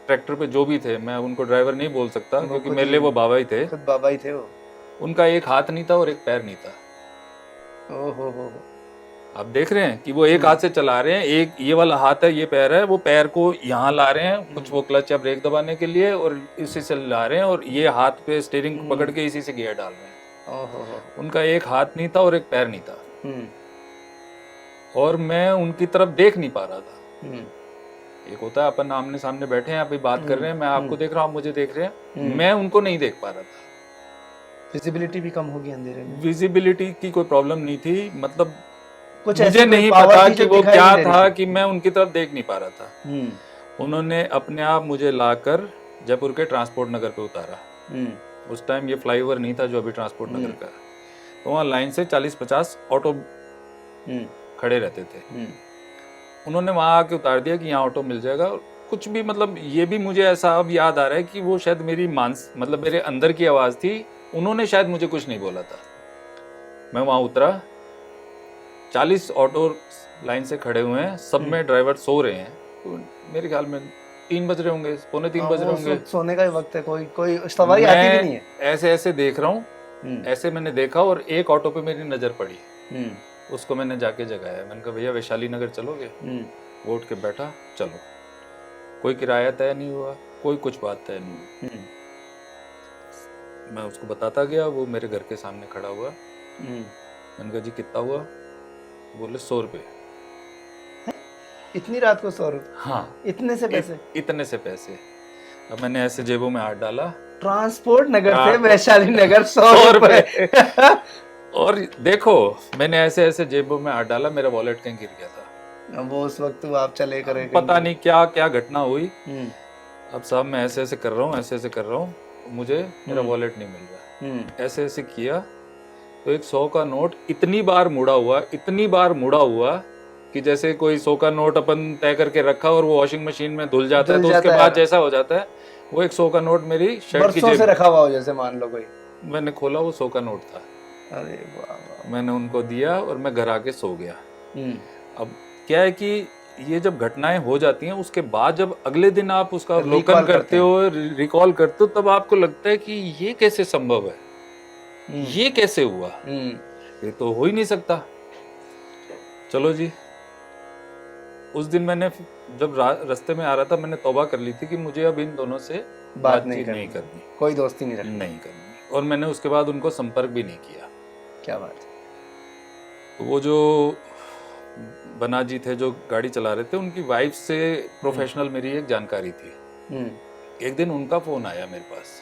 ट्रैक्टर पे जो भी थे, मैं उनको ड्राइवर नहीं बोल सकता क्योंकि मेरे लिए वो बाबा ही थे, खुद बाबा ही थे वो। उनका एक हाथ नहीं था और एक पैर नहीं था। ओहो, आप देख रहे हैं कि वो एक हाथ से चला रहे हैं, एक ये वाला हाथ है, ये पैर है, वो पैर को यहाँ ला रहे हैं कुछ वो क्लच या ब्रेक दबाने के लिए, और इसी से ला रहे हैं, और ये हाथ पे स्टीयरिंग पकड़ के इसी से गियर डाल रहे हैं। ओहो, उनका एक हाथ नहीं था और एक पैर नहीं था, और मैं उनकी तरफ देख नहीं पा रहा था। एक होता है अपन आमने सामने बैठे हैं, अभी बात कर रहे हैं, मैं आपको देख रहा हूँ, आप मुझे देख रहे हैं, मैं उनको नहीं देख पा रहा था। विजिबिलिटी भी कम होगी अंधेरे में। विजिबिलिटी की कोई प्रॉब्लम नहीं थी, मतलब कुछ मुझे नहीं पता कि वो क्या था कि मैं उनकी तरफ देख नहीं पा रहा था। उन्होंने अपने आप मुझे लाकर जयपुर के ट्रांसपोर्ट नगर पे उतारा। उस टाइम ये फ्लाईओवर नहीं था जो अभी ट्रांसपोर्ट नगर का, तो वहाँ लाइन से 40-50 ऑटो खड़े रहते थे। उन्होंने वहाँ आके उतार दिया कि यहाँ ऑटो मिल जाएगा। कुछ भी मतलब ये भी मुझे ऐसा अब याद आ रहा है कि वो शायद मेरी मतलब मेरे अंदर की आवाज़ थी, उन्होंने शायद मुझे कुछ नहीं बोला था। मैं वहाँ उतरा, 40 ऑटो लाइन से खड़े हुए हैं, सब में ड्राइवर सो रहे हैं। तो मेरे ख्याल में 3 बज रहे होंगे, पौने 3 बज रहे होंगे, सोने का ही वक्त है, कोई सवारी आती भी नहीं है। ऐसे ऐसे देख रहा हूँ, ऐसे मैंने देखा और एक ऑटो पे मेरी नजर पड़ी, उसको मैंने जाके जगाया। मैंने कहा भैया वैशाली नगर चलोगे? वो उठ के बैठा, चलो। कोई किराया तय नहीं हुआ, कोई कुछ बात तय नहीं हुई। मैं उसको बताता गया, वो मेरे घर के सामने खड़ा हुआ। मैंने कहा जी कितना हुआ? बोले 100 रुपये। इतनी रात को 100 रुपये? हाँ, इतने से पैसे? इतने से पैसे। अब मैंने ऐसे जेबों में हाथ डाला, ट्रांसपोर्ट नगर से वैशाली नगर 100 रुपये। और देखो मैंने ऐसे ऐसे जेबों में हाथ डाला, मेरा वॉलेट कहीं गिर गया था। वो उस वक्त आप चले करे, पता नहीं क्या क्या घटना हुई। अब साहब मैं ऐसे ऐसे कर रहा हूँ, ऐसे ऐसे कर रहा हूँ, मुझे मेरा वॉलेट नहीं मिल रहा। ऐसे ऐसे किया तो एक 100 का नोट इतनी बार मुड़ा हुआ कि जैसे कोई 100 का नोट अपन तय करके रखा और वो वॉशिंग मशीन में धुल जाता है, तो उसके बाद जैसा हो जाता है, वो एक 100 का नोट मेरी शर्ट की जेब से रखा हुआ हो, जैसे मान लो कोई। मैंने खोला, वो 100 का नोट था। अरे वाह। मैंने उनको दिया और मैं घर आके सो गया। अब क्या है कि ये जब घटनाएं हो जाती हैं, उसके बाद जब अगले दिन आप उसका अवलोकन करते हो, रिकॉल करते हो, तब आपको लगता है कि ये कैसे संभव है, ये कैसे हुआ, ये तो हो ही नहीं सकता। चलो जी, उस दिन मैंने जब रास्ते में आ रहा था, मैंने तौबा कर ली थी कि मुझे अब इन दोनों से बात नहीं करनी, कोई दोस्ती नहीं करनी, और मैंने उसके बाद उनको संपर्क भी नहीं किया। क्या बात। तो वो जो बना जी थे जो गाड़ी चला रहे थे, उनकी वाइफ से प्रोफेशनल मेरी एक जानकारी थी। एक दिन उनका फोन आया मेरे पास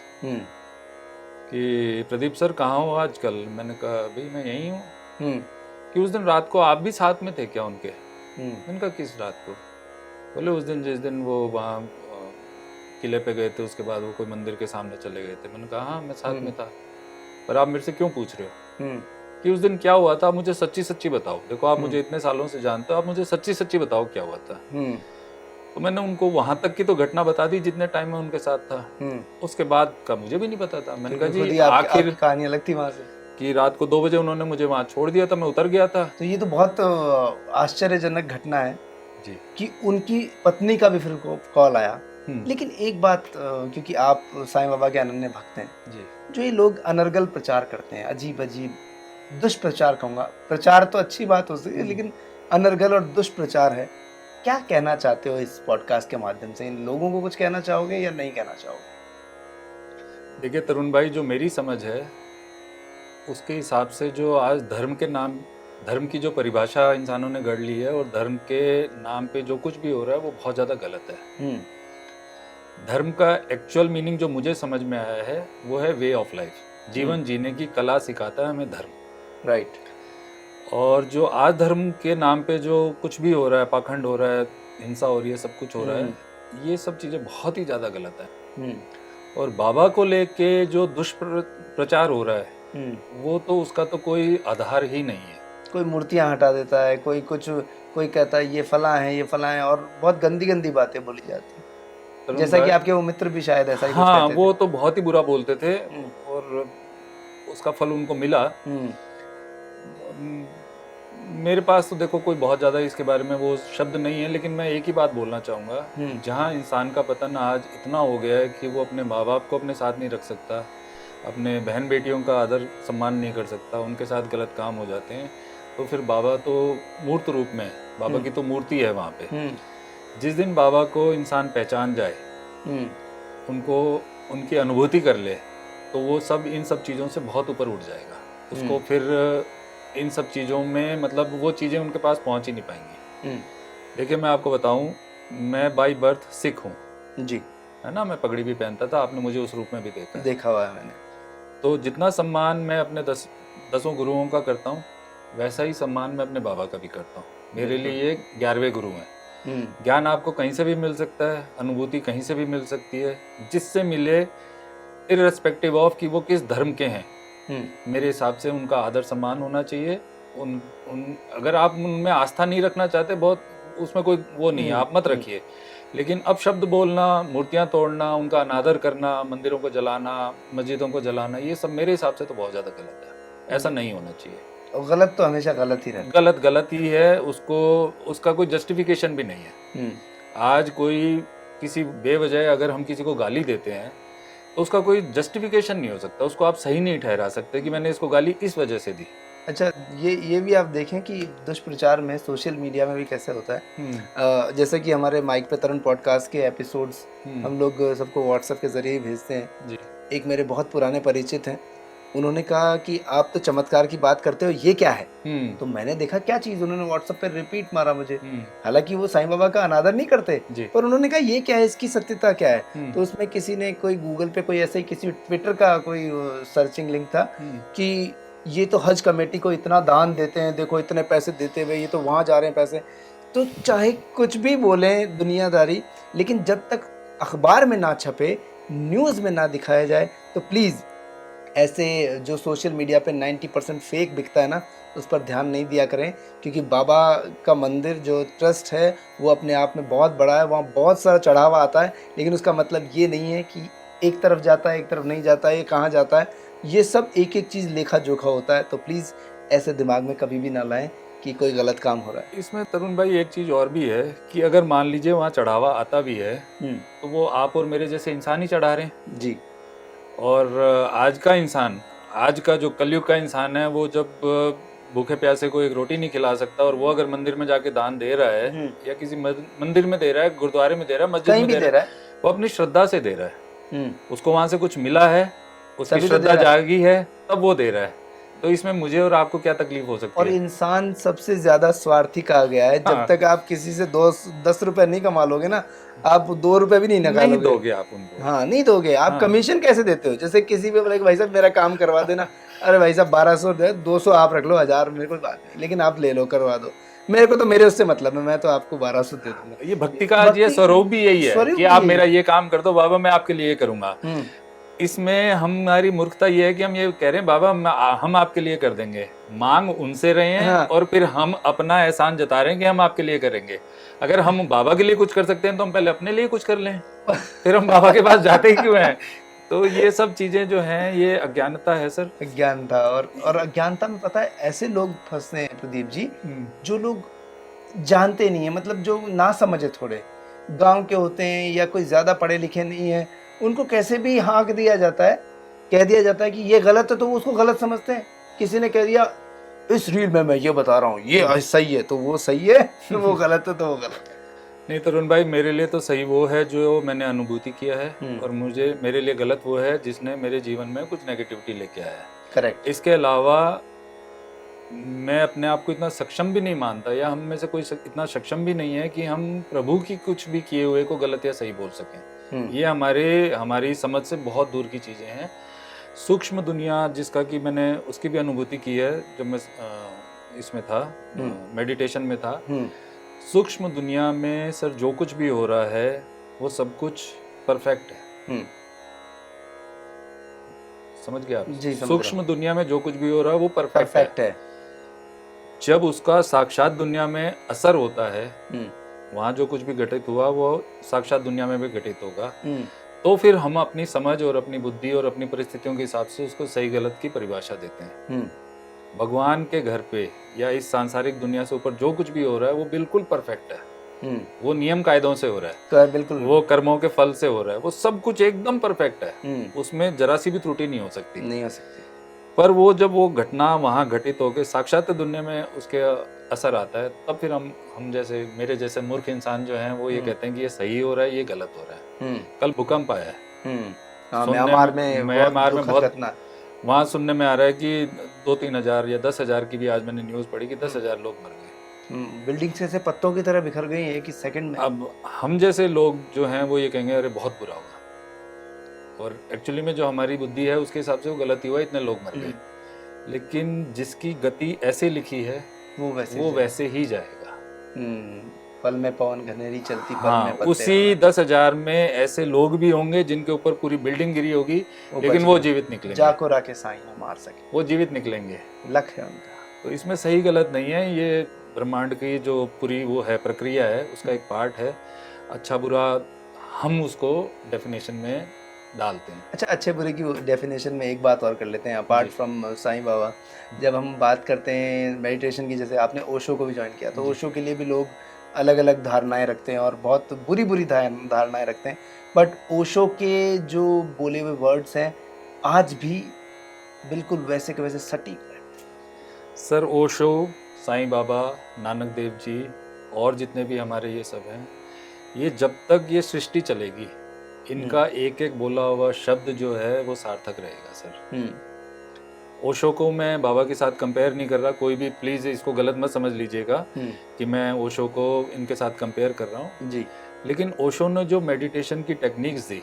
कि प्रदीप सर कहाँ हो आजकल? मैंने कहा भाई मैं यहीं हूँ। कि उस दिन रात को आप भी साथ में थे क्या उनके? मैंने कहा किस रात को? बोले उस दिन जिस दिन वो वहाँ किले पे गए थे, उसके बाद वो कोई मंदिर के सामने चले गए थे। मैंने कहा हाँ मैं साथ में था, पर आप मेरे से क्यों पूछ रहे हो कि उस दिन क्या हुआ था? मुझे सच्ची सच्ची बताओ। देखो आप मुझे इतने सालों से जानते हो, आप मुझे सच्ची सच्ची बताओ क्या हुआ था। तो मैंने उनको वहां तक की तो घटना बता दी जितने टाइम में उनके साथ था। उसके बाद का मुझे भी नहीं पता था। मैंने कहा जी आखिर कहानी अलग थी वहां से कि रात को 2 बजे उन्होंने मुझे वहां छोड़ दिया था, मैं उतर गया था। तो ये तो बहुत आश्चर्यजनक घटना है जी कि उनकी पत्नी का भी फिर कॉल आया। लेकिन एक बात, क्योंकि आप साईं बाबा के अनन्य भक्त हैं जी, जो ये लोग अनर्गल प्रचार करते हैं, अजीब अजीब दुष्प्रचार कहूँगा, प्रचार तो अच्छी बात हो सकती है लेकिन अनर्गल और दुष्प्रचार है, क्या कहना चाहते हो इस पॉडकास्ट के माध्यम से? इन लोगों को कुछ कहना चाहोगे या नहीं कहना चाहोगे? देखिए तरुण भाई, जो मेरी समझ है उसके हिसाब से जो आज धर्म की जो परिभाषा इंसानों ने गढ़ ली है और धर्म के नाम पे जो कुछ भी हो रहा है वो बहुत ज़्यादा गलत है। धर्म का एक्चुअल मीनिंग जो मुझे समझ में आया है वो है वे ऑफ लाइफ, जीवन जीने की कला सिखाता है हमें धर्म। राइट। और जो आज धर्म के नाम पे जो कुछ भी हो रहा है, पाखंड हो रहा है, हिंसा हो रही है, सब कुछ हो रहा है, ये सब चीज़ें बहुत ही ज़्यादा गलत है। और बाबा को लेके जो दुष्प्रचार हो रहा है, वो तो उसका तो कोई आधार ही नहीं है। कोई मूर्तियां हटा देता है, कोई कुछ, कोई कहता है ये फला है, ये फला है, और बहुत गंदी गंदी बातें बोली जाती हैं। जैसा कि आपके वो मित्र भी शायद ऐसा ही कुछ हाँ, कहते थे। वो तो बहुत ही बुरा बोलते थे और उसका फल उनको मिला। मेरे पास तो देखो कोई बहुत ज़्यादा इसके बारे में वो शब्द नहीं है, लेकिन मैं एक ही बात बोलना चाहूँगा, जहाँ इंसान का पतन आज इतना हो गया है कि वो अपने माँ बाप को अपने साथ नहीं रख सकता, अपने बहन बेटियों का आदर सम्मान नहीं कर सकता, उनके साथ गलत काम हो जाते हैं, तो फिर बाबा तो मूर्त रूप में, बाबा की तो मूर्ति है वहाँ पे। जिस दिन बाबा को इंसान पहचान जाए, उनको उनकी अनुभूति कर ले, तो वो सब इन सब चीज़ों से बहुत ऊपर उठ जाएगा। उसको फिर इन सब चीज़ों में मतलब वो चीज़ें उनके पास पहुंच ही नहीं पाएंगी। देखिए मैं आपको बताऊं, मैं बाय बर्थ सिख हूँ जी, है ना, मैं पगड़ी भी पहनता था, आपने मुझे उस रूप में भी देखा हुआ है मैंने। तो जितना सम्मान मैं अपने दसों गुरुओं का करता हूँ, वैसा ही सम्मान मैं अपने बाबा का भी करता हूँ। मेरे लिए ये 11वें गुरु हैं। ज्ञान आपको कहीं से भी मिल सकता है, अनुभूति कहीं से भी मिल सकती है, जिससे मिले इररिस्पेक्टिव ऑफ कि वो किस धर्म के हैं। मेरे हिसाब से उनका आदर सम्मान होना चाहिए। अगर आप उनमें आस्था नहीं रखना चाहते, बहुत उसमें कोई वो नहीं है, आप मत रखिए। लेकिन अब शब्द बोलना, मूर्तियां तोड़ना, उनका अनादर करना, मंदिरों को जलाना, मस्जिदों को जलाना, ये सब मेरे हिसाब से तो बहुत ज़्यादा गलत है। ऐसा नहीं होना चाहिए। और गलत तो हमेशा गलत ही रहता है। गलत ही है, उसका कोई जस्टिफिकेशन भी नहीं है। आज कोई किसी बेवजह अगर हम किसी को गाली देते हैं तो उसका कोई जस्टिफिकेशन नहीं हो सकता, उसको आप सही नहीं ठहरा सकते कि मैंने इसको गाली इस वजह से दी। अच्छा, ये भी आप देखें कि दुष्प्रचार में सोशल मीडिया में भी कैसे होता है। जैसे कि हमारे माइक पे तरुण पॉडकास्ट के एपिसोड्स हम लोग सबको व्हाट्सएप के जरिए भेजते हैं जी। एक मेरे बहुत पुराने परिचित हैं, उन्होंने कहा कि आप तो चमत्कार की बात करते हो, ये क्या है? तो मैंने देखा क्या चीज़, उन्होंने व्हाट्सएप पे रिपीट मारा मुझे। हालांकि वो साईं बाबा का अनादर नहीं करते, पर उन्होंने कहा ये क्या है, इसकी सत्यता क्या है? तो उसमें किसी ने कोई गूगल पे कोई ऐसे ही किसी ट्विटर का कोई सर्चिंग लिंक था कि ये तो हज कमेटी को इतना दान देते हैं, देखो इतने पैसे देते हुए ये तो वहाँ जा रहे हैं पैसे। तो चाहे कुछ भी बोलें दुनियादारी, लेकिन जब तक अखबार में ना छपे, न्यूज़ में ना दिखाया जाए, तो प्लीज़ ऐसे जो सोशल मीडिया पे 90% फेक बिकता है ना, उस पर ध्यान नहीं दिया करें। क्योंकि बाबा का मंदिर जो ट्रस्ट है वो अपने आप में बहुत बड़ा है, वहाँ बहुत सारा चढ़ावा आता है, लेकिन उसका मतलब ये नहीं है कि एक तरफ जाता है एक तरफ नहीं जाता है, ये कहाँ जाता है, ये सब एक एक चीज़ लेखा जोखा होता है। तो प्लीज़ ऐसे दिमाग में कभी भी ना लाएं कि कोई गलत काम हो रहा है। इसमें तरुण भाई एक चीज़ और भी है कि अगर मान लीजिए वहाँ चढ़ावा आता भी है तो वो आप और मेरे जैसे इंसान ही चढ़ा रहे हैं जी। और आज का इंसान, आज का जो कलयुग का इंसान है, वो जब भूखे प्यासे को एक रोटी नहीं खिला सकता और वो अगर मंदिर में जाके दान दे रहा है या किसी मंदिर में दे रहा है, गुरुद्वारे में दे रहा है, मस्जिद में दे रहा है, वो अपनी श्रद्धा से दे रहा है। उसको वहां से कुछ मिला है, उसकी श्रद्धा जागी है, तब वो दे रहा है। तो इसमें मुझे और आपको क्या तकलीफ हो सकती है? और इंसान सबसे ज्यादा स्वार्थी कहा गया है। जब तक आप किसी से 10 रुपए नहीं कमा लोगे ना, आप 2 रुपए भी नहीं निकालोगे, नहीं दोगे आप उनको। हाँ, नहीं दोगे आप। कमीशन कैसे देते हो? जैसे किसी पे बोले भाई साहब मेरा काम करवा देना, अरे भाई साहब 1200 दे, 200 आप रख लो, 1000 मेरे को बात नहीं, लेकिन आप ले लो, करवा दो, मेरे को तो मेरे उससे मतलब है, मैं तो आपको 1200 दे दूंगा। ये भक्ति का ये स्वरूप भी यही है कि आप मेरा ये काम कर दो बाबा, मैं आपके लिए करूंगा। इसमें हमारी मूर्खता ये है कि हम ये कह रहे हैं बाबा हम आपके लिए कर देंगे, मांग उनसे रहे हैं। हाँ। और फिर हम अपना एहसान जता रहे हैं कि हम आपके लिए करेंगे। अगर हम बाबा के लिए कुछ कर सकते हैं तो हम पहले अपने लिए कुछ कर लें, फिर हम बाबा के पास जाते ही क्यों हैं? तो ये सब चीजें जो हैं ये अज्ञानता है सर, अज्ञानता। और अज्ञानता में पता है ऐसे लोग फंसते हैं प्रदीप जी, जो लोग जानते नहीं है, मतलब जो ना समझे, थोड़े गांव के होते हैं या कोई ज्यादा पढ़े लिखे नहीं है, उनको कैसे भी हाँक दिया जाता है, कह दिया जाता है कि ये गलत है, तो वो उसको गलत समझते हैं। किसी ने कह दिया इस रील में मैं ये बता रहा हूँ ये सही है, तो वो सही है, वो गलत है तो वो गलत है। नहीं तरुण भाई, मेरे लिए तो सही वो है जो मैंने अनुभूति किया है, और मेरे लिए गलत वो है जिसने मेरे जीवन में कुछ नेगेटिविटी लेके आया है। करेक्ट। इसके अलावा मैं अपने आप को इतना सक्षम भी नहीं मानता, या हम में से कोई इतना सक्षम भी नहीं है कि हम प्रभु की कुछ भी किए हुए को गलत या सही बोल सकें। ये हमारी समझ से बहुत दूर की चीज़ें हैं। सूक्ष्म दुनिया जिसका कि मैंने उसकी भी अनुभूति की है जब मैं इसमें था, मेडिटेशन में था। सूक्ष्म दुनिया में सर जो कुछ भी हो रहा है वो सब कुछ परफेक्ट है। समझ गया आप? जी, समझ रहा सूक्ष्म दुनिया में जो कुछ भी हो रहा है वो परफेक्ट है। जब उसका साक्षात दुनिया में असर होता है, वहां जो कुछ भी घटित हुआ वो साक्षात दुनिया में भी घटित होगा। तो फिर हम अपनी समझ और अपनी बुद्धि और अपनी परिस्थितियों के हिसाब से उसको सही गलत की परिभाषा देते हैं। भगवान के घर पे या इस सांसारिक दुनिया से ऊपर जो कुछ भी हो रहा है वो बिल्कुल परफेक्ट है। वो नियम कायदों से हो रहा है, तो बिल्कुल वो कर्मों के फल से हो रहा है, वो सब कुछ एकदम परफेक्ट है। उसमें जरा सी भी त्रुटि नहीं हो सकती। पर वो जब वो घटना वहां घटित होकर साक्षात दुनिया में उसके असर आता है, तब फिर हम जैसे मेरे जैसे मूर्ख इंसान जो हैं वो ये कहते हैं कि ये सही हो रहा है, ये गलत हो रहा है। कल भूकंप आया है म्यांमार में बहुत वहाँ सुनने में आ रहा है कि 2-3 हजार या 10,000 की भी आज मैंने न्यूज़ पढ़ी कि 10,000 लोग मर गए। बिल्डिंग से पत्तों की तरह बिखर गई एक ही सेकंड में। अब हम जैसे लोग जो हैं वो ये कहेंगे अरे बहुत बुरा हुआ, और एक्चुअली में जो हमारी बुद्धि है उसके हिसाब से वो गलत ही हुआ, इतने लोग मर गए। लेकिन जिसकी गति ऐसे लिखी है वो वैसे ही जाएगा। पल में पवन घनेरी चलती पल में पत्ते। उसी 10,000 में ऐसे लोग भी होंगे जिनके ऊपर पूरी बिल्डिंग गिरी होगी लेकिन वो जीवित निकलेंगे। जाको राके साईं ना मार सके, वो जीवित निकलेंगे। लक है उनका। तो इसमें सही गलत नहीं है, ये ब्रह्मांड की जो पूरी वो है प्रक्रिया है उसका एक पार्ट है। अच्छा बुरा हम उसको डेफिनेशन में डालते हैं। अच्छा, अच्छे बुरे की डेफिनेशन में एक बात और कर लेते हैं अपार्ट फ्रॉम साईं बाबा। जब हम बात करते हैं मेडिटेशन की, जैसे आपने ओशो को भी ज्वाइन किया, तो ओशो के लिए भी लोग अलग अलग धारणाएं रखते हैं और बहुत बुरी धारणाएं रखते हैं। बट ओशो के जो बोले हुए वर्ड्स हैं आज भी बिल्कुल वैसे के वैसे सटीक है। सर ओशो, साईं बाबा, नानक देव जी और जितने भी हमारे ये सब हैं, ये जब तक ये सृष्टि चलेगी इनका एक एक बोला हुआ शब्द जो है वो सार्थक रहेगा सर। ओशो को मैं बाबा के साथ कंपेयर नहीं कर रहा, कोई भी प्लीज़ इसको गलत मत समझ लीजिएगा कि मैं ओशो को इनके साथ कंपेयर कर रहा हूँ जी। लेकिन ओशो ने जो मेडिटेशन की टेक्निक्स दी,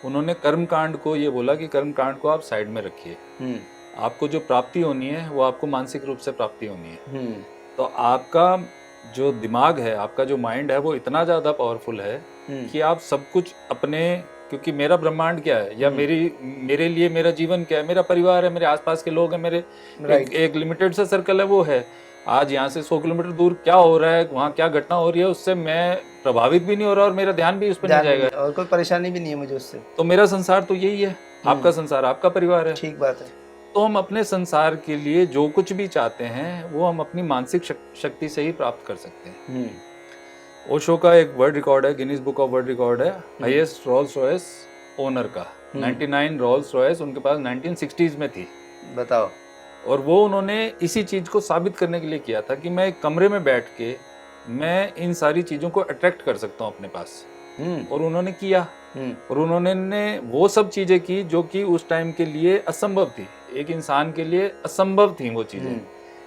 उन्होंने कर्म कांड को ये बोला कि कर्म कांड को आप साइड में रखिए, आपको जो प्राप्ति होनी है वो आपको मानसिक रूप से प्राप्ति होनी है। तो आपका जो दिमाग है, आपका जो माइंड है वो इतना ज़्यादा पावरफुल है कि आप सब कुछ अपने, क्योंकि मेरा ब्रह्मांड क्या है या मेरे लिए मेरा जीवन क्या है, मेरा परिवार है, मेरे आसपास के लोग हैं, मेरे एक लिमिटेड सा सर्कल है, वो है। आज यहाँ से 100 किलोमीटर दूर क्या हो रहा है, वहाँ क्या घटना हो रही है, उससे मैं प्रभावित भी नहीं हो रहा और मेरा ध्यान भी उस पर नहीं जाएगा और कोई परेशानी भी नहीं है मुझे उससे। तो मेरा संसार तो यही है, आपका संसार आपका परिवार है। ठीक बात है। तो हम अपने संसार के लिए जो कुछ भी चाहते हैं वो हम अपनी मानसिक शक्ति से ही प्राप्त कर सकते हैं। ओशो का एक वर्ल्ड रिकॉर्ड है, Guinness book of world record है, हाईएस्ट रोल्स रॉयस ओनर का। 99 रोल्स रॉयस उनके पास 1960s में थी। बताओ। और वो उन्होंने इसी चीज को साबित करने के लिए किया था कि मैं एक कमरे में बैठ के मैं इन सारी चीजों को अट्रैक्ट कर सकता हूँ अपने पास। और उन्होंने किया। और उन्होंने वो सब चीजें की जो कि उस टाइम के लिए असंभव थी, एक इंसान के लिए असंभव थी वो चीजें।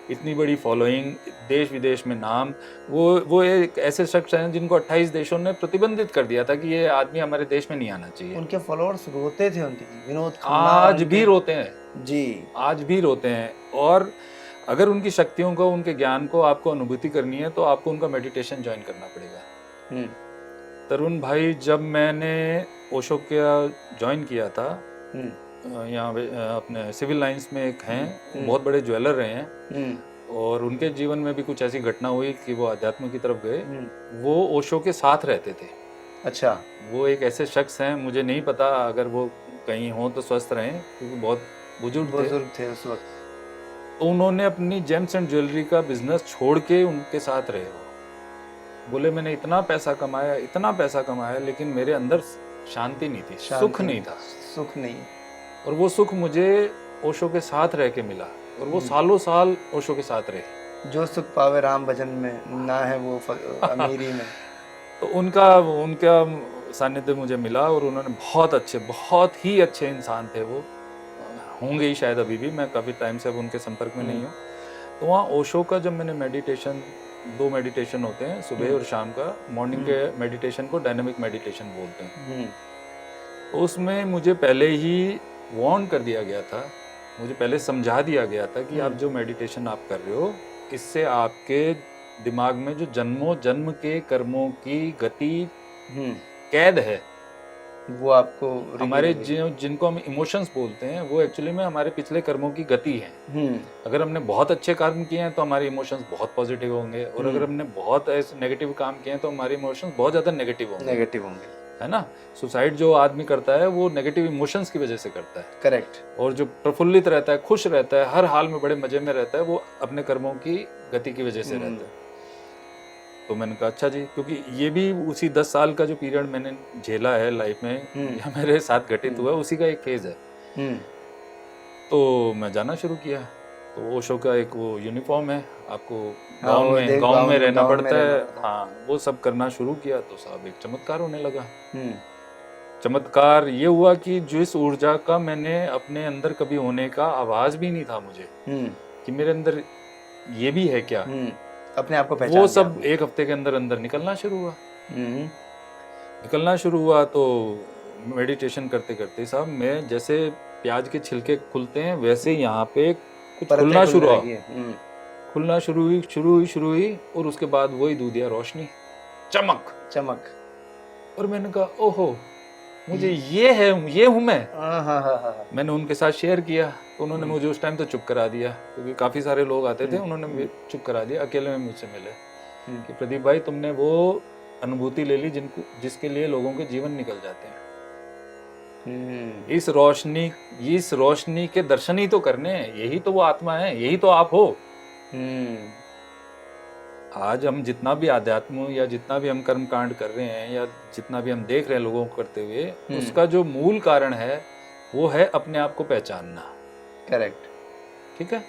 इतनी बड़ी फॉलोइंग, देश विदेश में नाम, वो एक ऐसे शख्स हैं जिनको 28 देशों ने प्रतिबंधित कर दिया था कि ये आदमी हमारे देश में नहीं आना चाहिए। उनके फॉलोअर्स रोते थे, उनके विनोद आज भी रोते हैं जी, आज भी रोते हैं। और अगर उनकी शक्तियों को, उनके ज्ञान को आपको अनुभूति करनी है तो आपको उनका मेडिटेशन ज्वाइन करना पड़ेगा। तरुण भाई, जब मैंने ओशो का ज्वाइन किया था, यहाँ अपने सिविल लाइंस में एक हैं, बहुत बड़े ज्वेलर रहे हैं, और उनके जीवन में भी कुछ ऐसी घटना हुई कि वो अध्यात्म की तरफ गए। वो ओशो के साथ रहते थे। अच्छा। वो एक ऐसे शख्स हैं, मुझे नहीं पता, अगर वो कहीं हो तो स्वस्थ रहें क्योंकि बहुत बुजुर्ग थे उस वक्त। तो उन्होंने अपनी जेम्स एंड ज्वेलरी का बिजनेस छोड़ के उनके साथ रहे। बोले मैंने इतना पैसा कमाया लेकिन मेरे अंदर शांति नहीं थी, सुख नहीं। और वो सुख मुझे ओशो के साथ रह के मिला, और वो सालों साल ओशो के साथ रहे। जो सुख पावे राम भजन में, ना है वो अमीरी में। तो उनका सानिध्य मुझे मिला, और उन्होंने बहुत ही अच्छे इंसान थे। वो होंगे ही शायद अभी भी, मैं काफ़ी टाइम से अब उनके संपर्क में नहीं हूँ। तो वहाँ ओशो का जब मैंने मेडिटेशन, 2 मेडिटेशन होते हैं सुबह और शाम का, मॉर्निंग के मेडिटेशन को डायनामिक मेडिटेशन बोलते हैं। तो उसमें मुझे पहले ही वार्न कर दिया गया था, मुझे पहले समझा दिया गया था कि आप जो मेडिटेशन आप कर रहे हो, इससे आपके दिमाग में जो जन्मों जन्म के कर्मों की गति कैद है, वो आपको हमारे जिनको हम इमोशंस बोलते हैं, वो एक्चुअली में हमारे पिछले कर्मों की गति है। अगर हमने बहुत अच्छे कर्म किए हैं तो हमारे इमोशंस बहुत पॉजिटिव होंगे, और अगर हमने बहुत ऐसे नेगेटिव काम किए हैं तो हमारे इमोशंस बहुत ज्यादा नेगेटिव होंगे, है ना। सुसाइड जो आदमी करता है वो नेगेटिव इमोशंस की वजह से करता है। करेक्ट। और जो प्रफुल्लित रहता है, खुश रहता है, हर हाल में बड़े मजे में रहता है, वो अपने कर्मों की गति की वजह से रहता है। तो मैंने कहा अच्छा जी, क्योंकि ये भी उसी 10 साल का जो पीरियड मैंने झेला है लाइफ में, या मेरे साथ घटित हुआ, उसी का एक फेज है। तो मैं जाना शुरू किया। तो ओशो का एक वो यूनिफॉर्म है, आपको गांव में रहना पड़ता है, हाँ, वो सब करना शुरू किया। तो साहब एक चमत्कार होने लगा। चमत्कार ये हुआ कि जिस ऊर्जा का मैंने अपने अंदर कभी होने का आवाज भी नहीं था मुझे, कि मेरे अंदर ये भी है क्या, अपने आप को पहचान, वो सब एक हफ्ते के अंदर अंदर निकलना शुरू हुआ। तो मेडिटेशन करते करते साहब, मैं जैसे प्याज के छिलके खुलते हैं वैसे यहाँ पे कुछ खुलना शुरू हुई, और उसके बाद वही दूधिया रोशनी, चमक। और मैंने कहा ओहो, मुझे ये हूं मैं। मैंने उनके साथ शेयर किया, तो उन्होंने मुझे उस टाइम तो चुप करा दिया, क्योंकि काफी सारे लोग आते थे, उन्होंने चुप करा दिया। अकेले में मुझसे मिले कि प्रदीप भाई, तुमने वो अनुभूति ले ली जिसके लिए लोगों के जीवन निकल जाते हैं। इस रोशनी के दर्शन ही तो करने हैं, यही तो वो आत्मा है, यही तो आप हो। आज हम जितना भी आध्यात्म या जितना भी हम कर्म कांड कर रहे हैं, या जितना भी हम देख रहे हैं लोगों को करते हुए, उसका जो मूल कारण है वो है अपने आप को पहचानना। करेक्ट। ठीक है।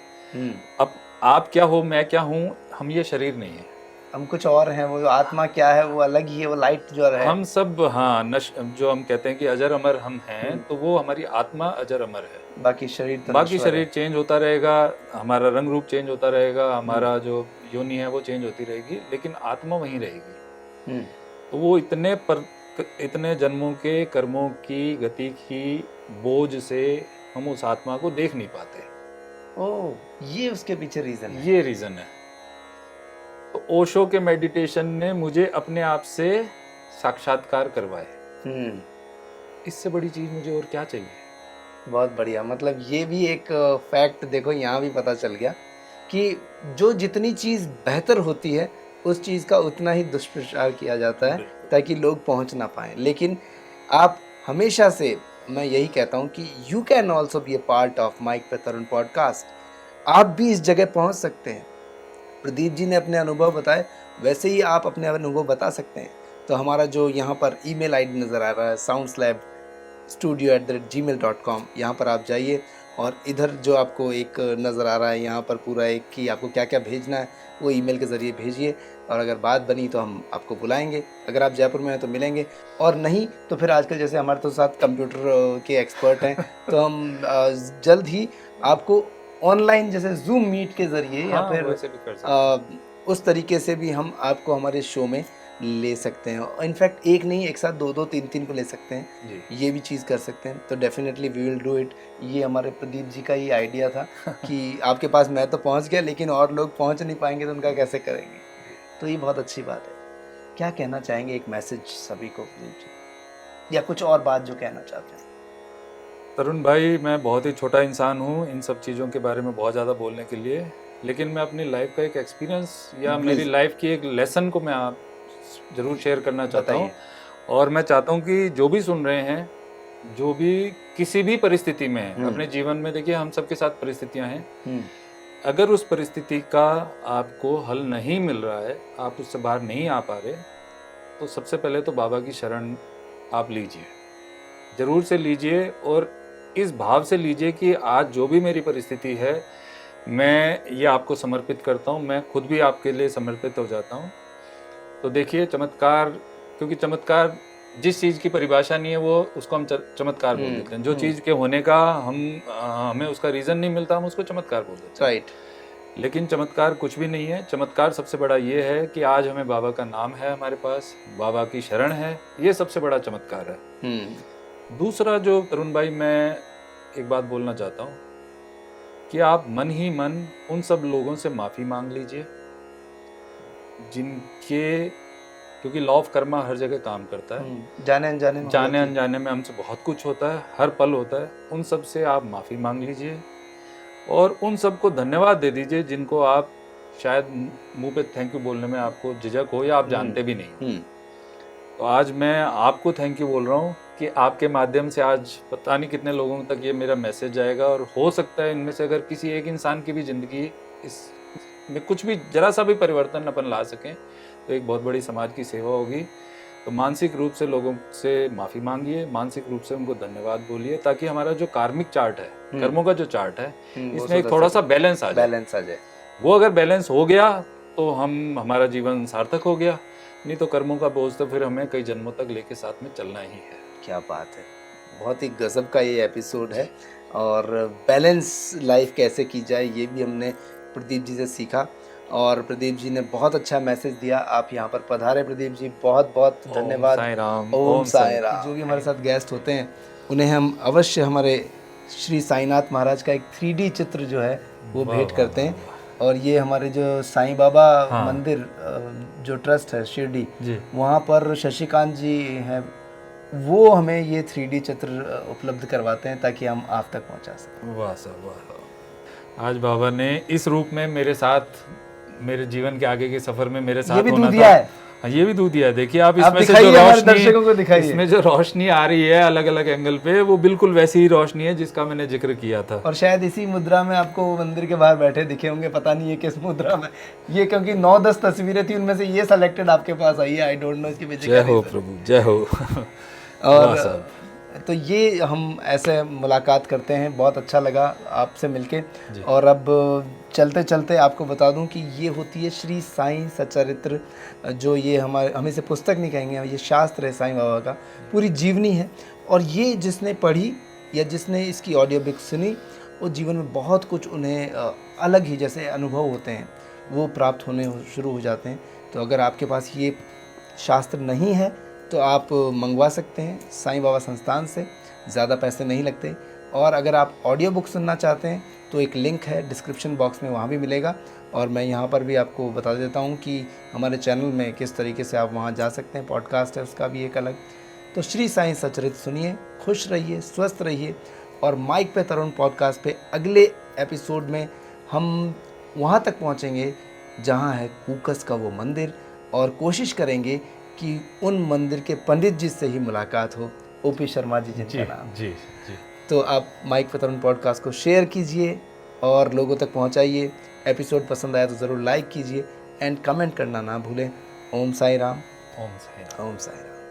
अब आप क्या हो, मैं क्या हूँ, हम ये शरीर नहीं है, हम कुछ और हैं। वो आत्मा क्या है, वो अलग ही है, वो लाइट जो है। हम सब, हाँ, जो हम कहते हैं कि अजर अमर हम हैं, तो वो हमारी आत्मा अजर अमर है। बाकी शरीर चेंज होता रहेगा, हमारा रंग रूप चेंज होता रहेगा, हमारा जो योनि है वो चेंज होती रहेगी, लेकिन आत्मा वहीं रहेगी। तो वो इतने जन्मों के कर्मों की गति की बोझ से हम उस आत्मा को देख नहीं पाते। ये उसके पीछे रीजन है। ये रीजन है। तो ओशो के मेडिटेशन ने मुझे अपने आप से साक्षात्कार करवाए। इससे बड़ी चीज मुझे और क्या चाहिए। बहुत बढ़िया। मतलब ये भी एक फैक्ट देखो, यहाँ भी पता चल गया कि जो जितनी चीज़ बेहतर होती है उस चीज़ का उतना ही दुष्प्रचार किया जाता है, ताकि लोग पहुँच ना पाएँ। लेकिन आप हमेशा से, मैं यही कहता हूँ कि you can also be a part of mic pe Tarun podcast. आप भी इस जगह पहुँच सकते हैं। प्रदीप जी ने अपने अनुभव बताए, वैसे ही आप अपने अनुभव बता सकते हैं। तो हमारा जो यहाँ पर ईमेल आईडी नज़र आ रहा है, soundslabstudio@gmail.com, यहाँ पर आप जाइए, और इधर जो आपको एक नज़र आ रहा है यहाँ पर पूरा एक कि आपको क्या क्या भेजना है, वो ईमेल के ज़रिए भेजिए। और अगर बात बनी तो हम आपको बुलाएंगे। अगर आप जयपुर में हैं तो मिलेंगे, और नहीं तो फिर आजकल जैसे हमारे तो साथ कंप्यूटर के एक्सपर्ट हैं, तो हम जल्द ही आपको ऑनलाइन जैसे जूम मीट के ज़रिए या फिर उस तरीके से भी हम आपको हमारे शो में ले सकते हैं। इनफैक्ट एक नहीं, एक साथ दो तीन को ले सकते हैं, ये भी चीज़ कर सकते हैं। तो definitely we will do it. ये हमारे प्रदीप जी का ही आइडिया था कि आपके पास मैं तो पहुंच गया, लेकिन और लोग पहुंच नहीं पाएंगे तो उनका कैसे करेंगे। तो ये बहुत अच्छी बात है। क्या कहना चाहेंगे, एक मैसेज सभी को प्रदीप जी, या कुछ और बात जो कहना चाहते हैं? तरुण भाई, मैं बहुत ही छोटा इंसान हूँ इन सब चीज़ों के बारे में बहुत ज़्यादा बोलने के लिए, लेकिन मैं अपनी लाइफ का एक एक्सपीरियंस या मेरी लाइफ की एक लेसन को मैं आप ज़रूर शेयर करना चाहता हूँ। और मैं चाहता हूँ कि जो भी सुन रहे हैं, जो भी किसी भी परिस्थिति में है अपने जीवन में, देखिए हम सबके साथ परिस्थितियाँ हैं, अगर उस परिस्थिति का आपको हल नहीं मिल रहा है, आप उससे बाहर नहीं आ पा रहे, तो सबसे पहले तो बाबा की शरण आप लीजिए, ज़रूर से लीजिए, और इस भाव से लीजिए कि आज जो भी मेरी परिस्थिति है, मैं ये आपको समर्पित करता हूँ, मैं खुद भी आपके लिए समर्पित हो जाता हूँ। तो देखिए चमत्कार, क्योंकि चमत्कार जिस चीज़ की परिभाषा नहीं है वो उसको हम चमत्कार बोल देते हैं। जो चीज़ के होने का हमें उसका रीज़न नहीं मिलता, हम उसको चमत्कार बोल देते हैं। राइट। लेकिन चमत्कार कुछ भी नहीं है। चमत्कार सबसे बड़ा ये है कि आज हमें बाबा का नाम है, हमारे पास बाबा की शरण है, ये सबसे बड़ा चमत्कार है। दूसरा जो तरुण भाई मैं एक बात बोलना चाहता हूँ कि आप मन ही मन उन सब लोगों से माफ़ी मांग लीजिए जिनके, क्योंकि लॉ ऑफ कर्मा हर जगह काम करता है। जाने अनजाने में जाने अनजाने में हमसे बहुत कुछ होता है, हर पल होता है। उन सब से आप माफ़ी मांग लीजिए और उन सबको धन्यवाद दे दीजिए जिनको आप शायद मुंह पे थैंक यू बोलने में आपको झिझक हो या आप जानते भी नहीं। तो आज मैं आपको थैंक यू बोल रहा हूँ कि आपके माध्यम से आज पता नहीं कितने लोगों तक ये मेरा मैसेज जाएगा, और हो सकता है इनमें से अगर किसी एक इंसान की भी ज़िंदगी इसमें कुछ भी जरा सा भी परिवर्तन अपन ला सकें तो एक बहुत बड़ी समाज की सेवा होगी। तो मानसिक रूप से लोगों से माफ़ी मांगिए, मानसिक रूप से उनको धन्यवाद बोलिए, ताकि हमारा जो कार्मिक चार्ट है, कर्मों का जो चार्ट है, इसमें एक थोड़ा सा बैलेंस आ जाए। वो अगर बैलेंस हो गया तो हमारा जीवन सार्थक हो गया, नहीं तो कर्मों का बोझ तो फिर हमें कई जन्मों तक लेके साथ में चलना ही है। क्या बात है, बहुत ही गजब का ये एपिसोड है। और बैलेंस लाइफ कैसे की जाए ये भी हमने प्रदीप जी से सीखा, और प्रदीप जी ने बहुत अच्छा मैसेज दिया। आप यहाँ पर पधारे प्रदीप जी, बहुत बहुत धन्यवाद। ओम साई राम। जो भी हमारे साथ गेस्ट होते हैं उन्हें हम अवश्य हमारे श्री साईनाथ महाराज का एक 3D चित्र जो है वो भेंट करते हैं। और ये हमारे जो साईं बाबा मंदिर जो ट्रस्ट है शिरडी, वहाँ पर शशिकांत जी हैं, वो हमें ये 3D चित्र उपलब्ध करवाते हैं ताकि हम आप तक पहुँचा सकें। वाह सर वाह। आज बाबा ने इस रूप में मेरे साथ मेरे जीवन के आगे के सफर में मेरे साथ होना था। हाँ, ये भी दूध दिया है। देखिए आप इसमें से जो रोशनी, इसमें जो रोशनी आ रही है अलग अलग एंगल पे, वो बिल्कुल वैसी ही रोशनी है जिसका मैंने जिक्र किया था। और शायद इसी मुद्रा में आपको मंदिर के बाहर बैठे दिखे होंगे, पता नहीं ये किस मुद्रा में, ये क्योंकि 9-10 तस्वीरें थी, उनमें से ये सिलेक्टेड आपके पास आई है। आई डोंट नो इसके पीछे। जय हो प्रभु, जय हो। और तो ये हम ऐसे मुलाकात करते हैं, बहुत अच्छा लगा आपसे मिलके। और अब चलते चलते आपको बता दूं कि ये होती है श्री साईं सच्चरित्र, जो ये हम इसे पुस्तक नहीं कहेंगे, ये शास्त्र है साईं बाबा का, पूरी जीवनी है। और ये जिसने पढ़ी या जिसने इसकी ऑडियो बुक सुनी, वो जीवन में बहुत कुछ उन्हें अलग ही जैसे अनुभव होते हैं वो प्राप्त होने शुरू हो जाते हैं। तो अगर आपके पास ये शास्त्र नहीं है तो आप मंगवा सकते हैं साईं बाबा संस्थान से, ज़्यादा पैसे नहीं लगते। और अगर आप ऑडियो बुक सुनना चाहते हैं तो एक लिंक है डिस्क्रिप्शन बॉक्स में, वहाँ भी मिलेगा। और मैं यहाँ पर भी आपको बता देता हूँ कि हमारे चैनल में किस तरीके से आप वहाँ जा सकते हैं, पॉडकास्ट है उसका भी एक अलग। तो श्री साईं सच्चरित्र सुनिए, खुश रहिए, स्वस्थ रहिए। और माइक पे तरुण पॉडकास्ट पे अगले एपिसोड में हम वहाँ तक पहुँचेंगे जहाँ है कूकस का वो मंदिर, और कोशिश करेंगे कि उन मंदिर के पंडित जी से ही मुलाकात हो, ओपी शर्मा जी जिनका नाम। जी। तो आप माइक पे तरुण पॉडकास्ट को शेयर कीजिए और लोगों तक पहुंचाइए। एपिसोड पसंद आया तो ज़रूर लाइक कीजिए एंड कमेंट करना ना भूलें। ओम साई राम। ओम साई राम। ओम साई राम।